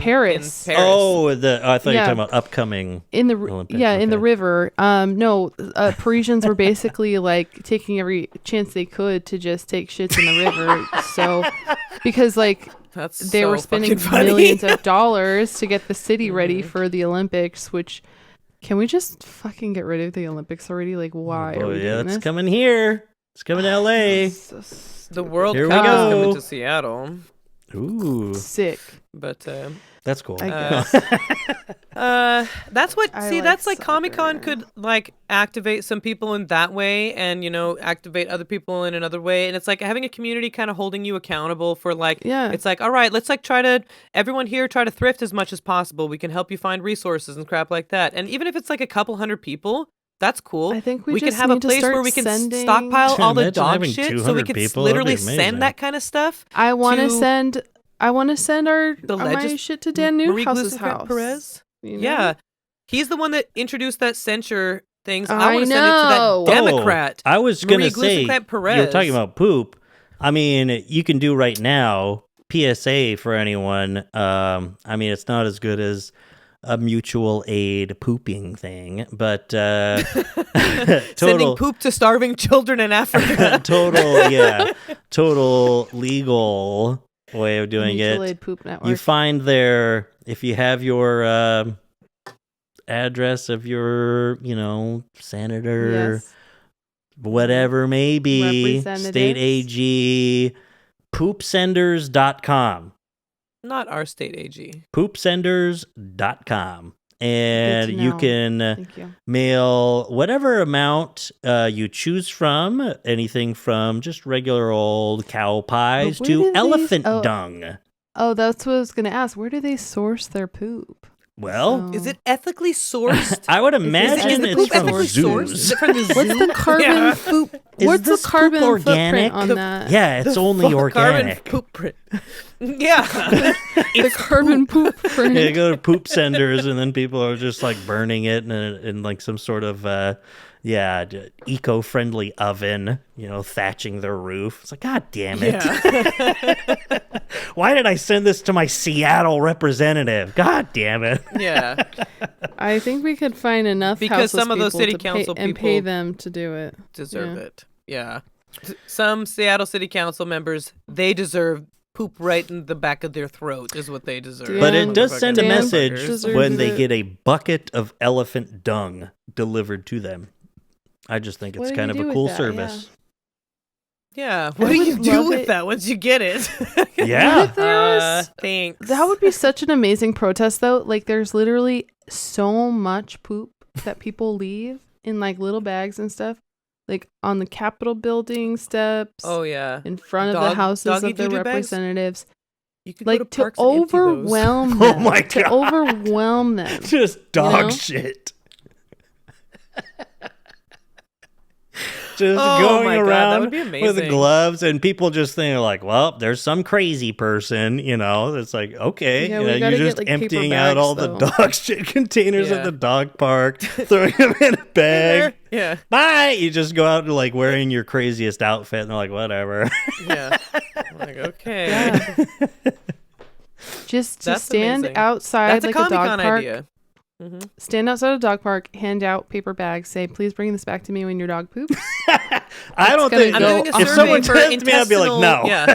D: Paris.
A: Oh, I thought you were talking about upcoming Olympics.
D: In the river. Parisians were basically like taking every chance they could to just take shits in the river. So, because like they were spending millions of dollars to get the city ready for the Olympics, which can we just fucking get rid of the Olympics already? Like, why are we doing this?
A: It's coming here. It's coming to LA.
C: The World Cup is coming to Seattle.
A: Ooh,
D: sick.
C: But
A: that's cool.
C: That's what. That's like Comic-Con could like activate some people in that way, and activate other people in another way. And it's like having a community kind of holding you accountable for like. Yeah. It's like, all right, let's like everyone here try to thrift as much as possible. We can help you find resources and crap like that. And even if it's like a couple hundred people. That's cool.
D: I think we
C: can have a place where we can stockpile all the dog shit, so we can literally send that kind of stuff.
D: I want to send my shit to Dan Newhouse's house.
C: Perez. Yeah, he's the one that introduced that censure thing. So I want to send it to that Democrat.
A: I was going to say
C: Perez.
A: You're talking about poop. I mean, you can do right now. PSA for anyone. I mean, it's not as good as a mutual aid pooping thing, but
C: sending poop to starving children in Africa.
A: Total legal way of doing
D: mutual aid poop network.
A: You find if you have your address of your, senator, whatever, maybe state AG, poopsenders.com.
C: Not our state AG.
A: Poopsenders.com. and
D: Good to
A: you
D: know.
A: can
D: Thank you.
A: mail whatever amount you choose from, anything from just regular old cow pies
D: But where
A: to
D: do they-
A: elephant
D: oh.
A: dung.
D: Oh, that's what I was going to ask. Where do they source their poop?
A: Well,
C: Is it ethically sourced?
A: I would
C: Is
A: imagine
C: the
A: it's
C: poop
A: from
C: ethically sourced? Is
A: zoos.
C: it from the zoo?
D: What's the carbon
C: Yeah.
D: foot?
A: Is
D: What's the
A: this poop
D: carbon
A: organic?
D: footprint on that?
A: Yeah, it's only organic.
C: Carbon poop print. Yeah.
D: The carbon poop print.
A: Yeah, you go to poop senders, and then people are just like burning it in like some sort of eco-friendly oven, thatching their roof. It's like, God damn it!
C: Yeah.
A: Why did I send this to my Seattle representative? God damn it!
C: Yeah.
D: I think we could find enough
C: Because
D: houseless
C: some of those
D: people
C: city
D: to
C: council
D: pay, and pay
C: people
D: them to do it.
C: Deserve it. Yeah. Some Seattle City Council members, they deserve poop right in the back of their throat is what they deserve.
A: But it does send a
D: Dan
A: message
D: deserves
A: when they
D: it.
A: get a bucket of elephant dung delivered to them. I just think
D: What
A: it's
D: do
A: kind
D: you
A: of a
D: do with
A: cool
D: that?
A: service.
C: Yeah.
D: I
C: What do you
D: would
C: do
D: love
C: with
D: it.
C: that once you get it?
A: Yeah.
D: What if there was?
C: Thanks.
D: That would be such an amazing protest, though. Like, there's literally so much poop that people leave in like little bags and stuff, like on the Capitol building steps.
C: Oh yeah.
D: In front of the houses
C: doggy
D: of their
C: doo-doo bags?
D: representatives.
C: You could go
D: Like, to
C: parks and empty those.
D: overwhelm
A: Oh
D: them.
A: my
D: To
A: God.
D: overwhelm them.
A: Just dog
D: know?
A: shit. Just
C: Oh
A: going
C: my God, that
A: around
C: would be
A: with
C: amazing.
A: gloves, and people just think like, well, there's some crazy person, It's like, okay,
D: Yeah, we
A: you're
D: gotta
A: just
D: get, like, paper
A: emptying out
D: bags,
A: all
D: though.
A: the dog shit containers
C: Yeah.
A: at the dog park, throwing them in a bag.
C: Yeah.
A: Bye. You just go out to like wearing your craziest outfit, and they're like, whatever.
C: Yeah. Like, okay.
D: Yeah. Just to
C: That's
D: stand
C: amazing.
D: outside
C: That's
D: like
C: a
D: a dog
C: Comic-Con
D: park.
C: idea.
D: Stand outside a dog park, hand out paper bags, say, please bring this back to me when your dog poops.
A: I don't
D: gonna
A: think
D: go-
C: I'm doing a
A: if
C: survey
A: someone
C: for
A: says to me, I'd be like, no,
C: Yeah.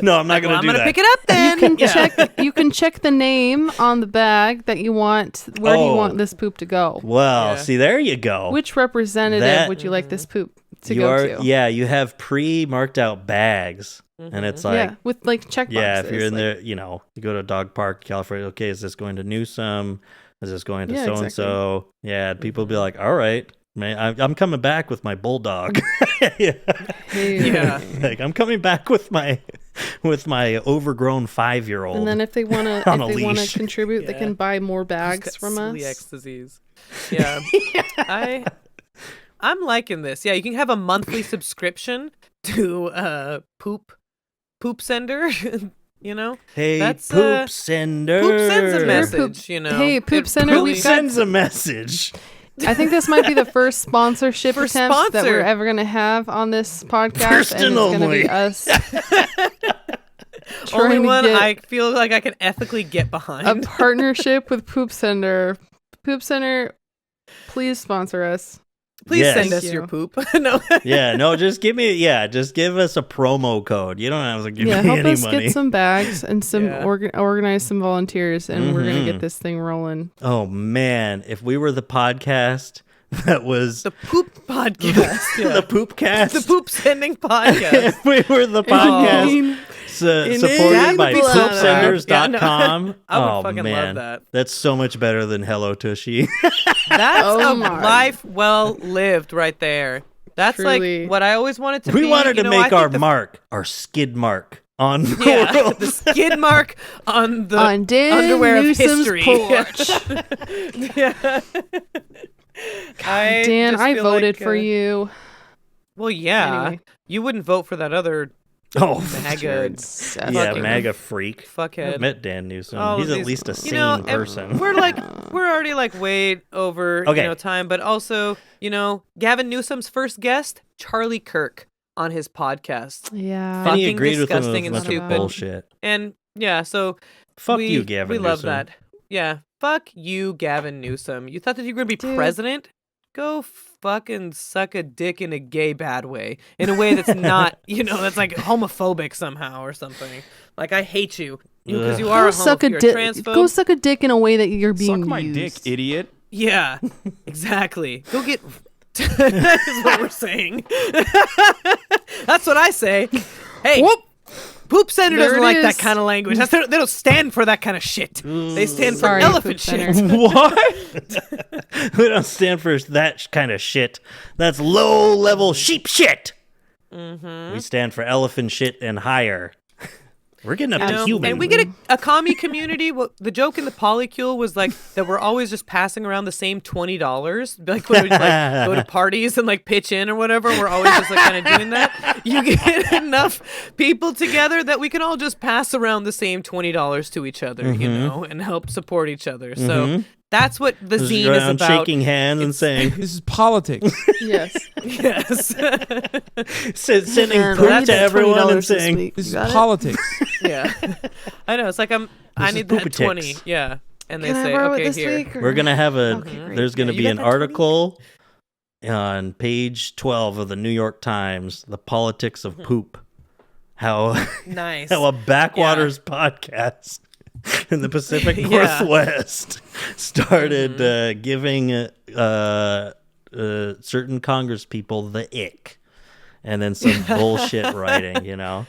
A: no, I'm not
C: Well,
A: going to
C: I'm
A: do
C: gonna
A: that.
C: pick it up then.
D: You can
C: Yeah.
D: you can check the name on the bag that you want. Where do you
A: Oh.
D: want this poop to go?
A: Well,
C: Yeah.
A: see, there you go.
D: Which representative
A: That-
D: would you like this poop to
A: you
D: go
A: are,
D: to?
A: yeah, you have pre-marked out bags, and it's like,
D: Yeah, with like check boxes.
A: yeah, if you're in
D: like-
A: there, you go to a dog park, California. Okay, is this going to Newsom? Is this going to
D: Yeah,
A: so and so? Yeah, people be like, all right, man, I'm coming back with my bulldog. Yeah.
C: Yeah.
A: Like I'm coming back with my overgrown 5-year-old.
D: And then if they want to
A: On a
D: to
A: leash.
D: contribute, they
C: Yeah.
D: can buy more bags
C: Got
D: from us.
C: celiac disease. Yeah. I'm liking this. Yeah, you can have a monthly subscription to poop sender.
A: Hey,
C: That's,
A: poop sender.
C: Poop sends a
D: Poop-
C: message.
D: Hey, Poop
C: It
D: Sender,
A: Poop
D: we've got-
A: sends a message.
D: I think this might be the first sponsorship
C: First
D: attempt that
C: sponsor.
D: we're ever going to have on this podcast.
A: First
D: and
A: and
D: it's going to
A: only.
D: be us.
C: Only
D: trying to
C: one
D: get
C: I feel like I can ethically get
D: a
C: behind.
D: partnership with Poop Sender. Poop Center, please sponsor us.
C: Please
A: Yes.
C: send
D: Thank
C: us your
D: you.
C: poop. No.
A: Yeah, no, just give us a promo code. You don't have to give
D: Yeah,
A: me
D: help
A: any
D: us
A: money.
D: get some bags and some
C: Yeah.
D: organize some volunteers, and we're going
A: Mhm.
D: to get this thing rolling.
A: Oh man, if we were the podcast that was
C: The poop podcast. Yeah.
A: the Poopcast,
C: The poop sending podcast.
A: if we were the podcast
D: Inane-
A: supported
C: That
A: by
C: would be so
A: poopsenders.com.
C: Yeah, no. I would
A: oh
C: fucking love
A: man,
C: that.
A: that's so much better than Hello Tushy.
C: That's
D: Oh
C: a
D: my.
C: life well lived right there. That's
D: Truly.
C: like what I always wanted to be.
A: We wanted to
C: I
A: make
C: think
A: our
C: the-
A: mark, our skid mark on the
C: Yeah,
A: world.
C: the skid mark on the
D: On Dan
C: underwear
D: Newsom's
C: of history.
D: porch.
C: Yeah.
D: Dan, I voted for you.
C: Well, yeah.
D: Anyway.
C: You wouldn't vote for that other
A: Oh,
C: MAGA
D: Seth.
A: yeah,
C: fucking
A: MAGA freak.
C: fuckhead.
A: I met Dan Newsom.
C: All
A: He's
C: of
A: at
C: these-
A: least a
C: You
A: sane
C: know, and
A: person.
C: we're already like way over
A: Okay.
C: time, but also, Gavin Newsom's first guest, Charlie Kirk, on his podcast.
D: Yeah.
A: And he
C: fucking
A: agreed with him
C: disgusting
A: with a
C: and
A: bunch of
C: stupid.
A: bullshit.
C: And yeah, so
A: Fuck
C: we,
A: you, Gavin
C: We
A: Newsom.
C: love that. Yeah, fuck you, Gavin Newsom. You thought that you were gonna be
D: Dude.
C: president? Go fucking suck a dick in a gay bad way, in a way that's not, that's like homophobic somehow or something. Like I hate you because you are
D: Go
C: a
D: suck a
C: homophobe. You're a
D: dick.
C: transphobe.
D: Go suck a dick in a way that you're being
H: Suck my
D: used.
H: dick, idiot.
C: Yeah, exactly. Go get. That's what we're saying. That's what I say. Hey, Poop Center
D: There
C: doesn't
D: it
C: like
D: is.
C: that kind of language. They don't stand for that kind of shit. They stand for
D: Sorry,
C: elephant
D: Poop Center.
C: shit.
H: What?
A: We don't stand for that kind of shit. That's low-level sheep shit. We stand for elephant shit and higher. We're getting up to human.
C: And we get a commie community. The joke in the polycule was like that we're always just passing around the same $20. Like when we like go to parties and like pitch in or whatever, we're always just like kind of doing that. You get enough people together that we can all just pass around the same $20 to each other, you know, and help support each other. So that's what the
A: Just
C: zine
A: go
C: is
A: around
C: about.
A: shaking hands and saying,
H: This is politics.
D: Yes.
C: Yes.
A: sending
D: And
A: poop
D: that's
A: to everyone
D: $20
A: and
D: this
A: saying,
D: week.
H: This
D: You
H: is
D: got it?
H: politics.
C: Yeah. I know. It's like I
A: is
C: need that
A: Poopatics.
C: 20. Yeah. And they
D: Can I
C: say,
D: borrow it
C: okay,
D: this
C: here.
D: week? Or-
A: we're going to have
D: Okay, great.
A: there's going to
C: Yeah,
A: be
C: you
A: an
C: got that 20?
A: article on page 12 of the New York Times, The Politics of Poop. How
C: Nice.
A: how a backwaters podcast in the Pacific
C: Yeah.
A: Northwest started giving certain Congress people the ick, and then some bullshit writing, you know.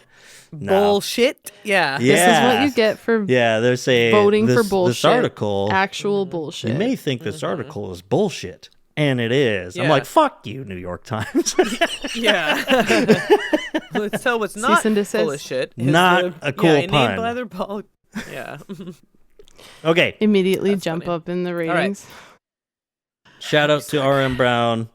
A: No.
C: Bullshit. Yeah.
A: Yeah.
D: This is what you get for
A: Yeah, they're saying
D: voting
A: this,
D: for bullshit.
A: This article,
D: actual bullshit.
A: you may think this article is bullshit, and it is. I'm
C: Yeah.
A: like, fuck you, New York Times.
C: Yeah. Let's tell what's not
D: Cease and desist.
C: full of shit. is
A: Not a cool
C: Inane
A: pun.
C: Blather yeah.
A: Okay,
D: Immediately jump
C: funny.
D: up in the
C: right.
D: ratings.
A: shout out to RM Brown.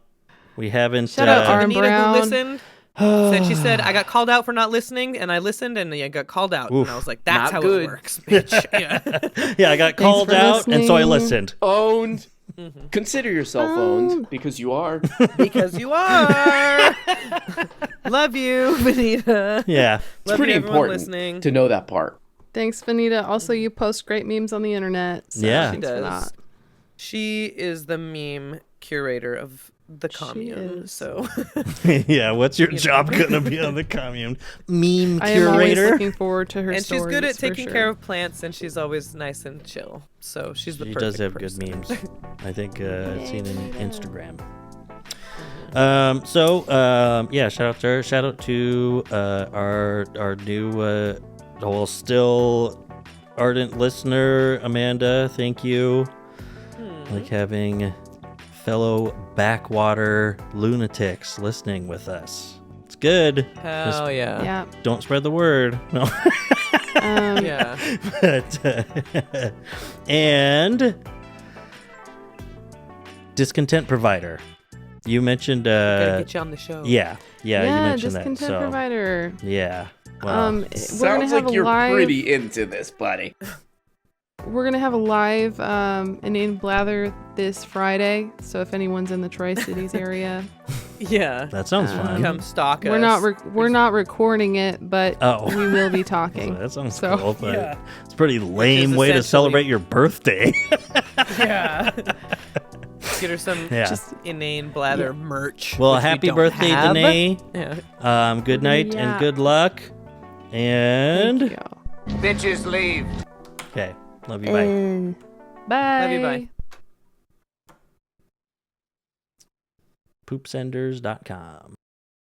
A: We haven't.
D: Shout out RM
C: Anita,
D: Brown.
C: who listened, said she said, I got called out for not listening, and I listened, and I got called out.
A: Oof.
C: And I was like, that's
K: Not
C: how
K: good.
C: it works, bitch. Yeah.
A: Yeah, I got called
D: for
A: out, and so I
D: listening.
A: listened.
K: Owned. Consider yourself owned because you are.
C: Because you are. Love you, Benita.
A: Yeah,
K: It's
C: Love
K: pretty
C: you, everyone
K: important
C: listening.
K: to know that part.
D: Thanks, Vanita. Also, you post great memes on the internet. So
A: Yeah.
D: thanks
C: She
D: for
C: does.
D: that.
C: She is the meme curator of the commune.
D: is.
C: So
A: yeah. What's your job gonna be on the commune? Meme
D: I am always
A: curator.
D: looking forward to her
C: and she's good at
D: stories, for
C: taking
D: sure.
C: care of plants, and she's always nice and chill. So she's the
A: She
C: perfect
A: does have
C: person.
A: good memes. I think I've seen it on Instagram. Yeah, shout out to her. Shout out to our new still ardent listener, Amanda. Thank you. Like having fellow backwater lunatics listening with us. It's good.
C: Hell yeah.
D: Yeah.
A: Don't spread the word. No.
C: Yeah.
A: But, and discontent provider. You mentioned
C: Gotta get you on the show.
A: yeah, you mentioned that.
D: discontent
A: So
D: provider.
A: yeah. Well,
D: We're gonna
K: Sounds
D: have
K: like
D: a
K: you're
D: live.
K: pretty into this, buddy.
D: We're gonna have a live Inane Blather this Friday. So if anyone's in the Tri-Cities area,
C: Yeah.
A: that sounds fun.
C: Come stalk us.
D: we're not recording it, but
A: Oh.
D: we will be talking.
A: That sounds
D: So-
A: cool, but
C: Yeah.
A: it's a pretty lame way to
C: essentially-
A: celebrate your birthday.
C: Yeah. Get her some
A: Yeah.
C: just Inane Blather merch.
A: Well,
C: which we
A: happy
C: don't
A: birthday,
C: have.
A: Danae.
C: Yeah.
A: Good night
D: Yeah.
A: and good luck. And
D: Thank you.
K: Bitches leave.
A: okay, love you. Bye.
D: Bye.
C: Love you, bye.
A: Poopsenders.com.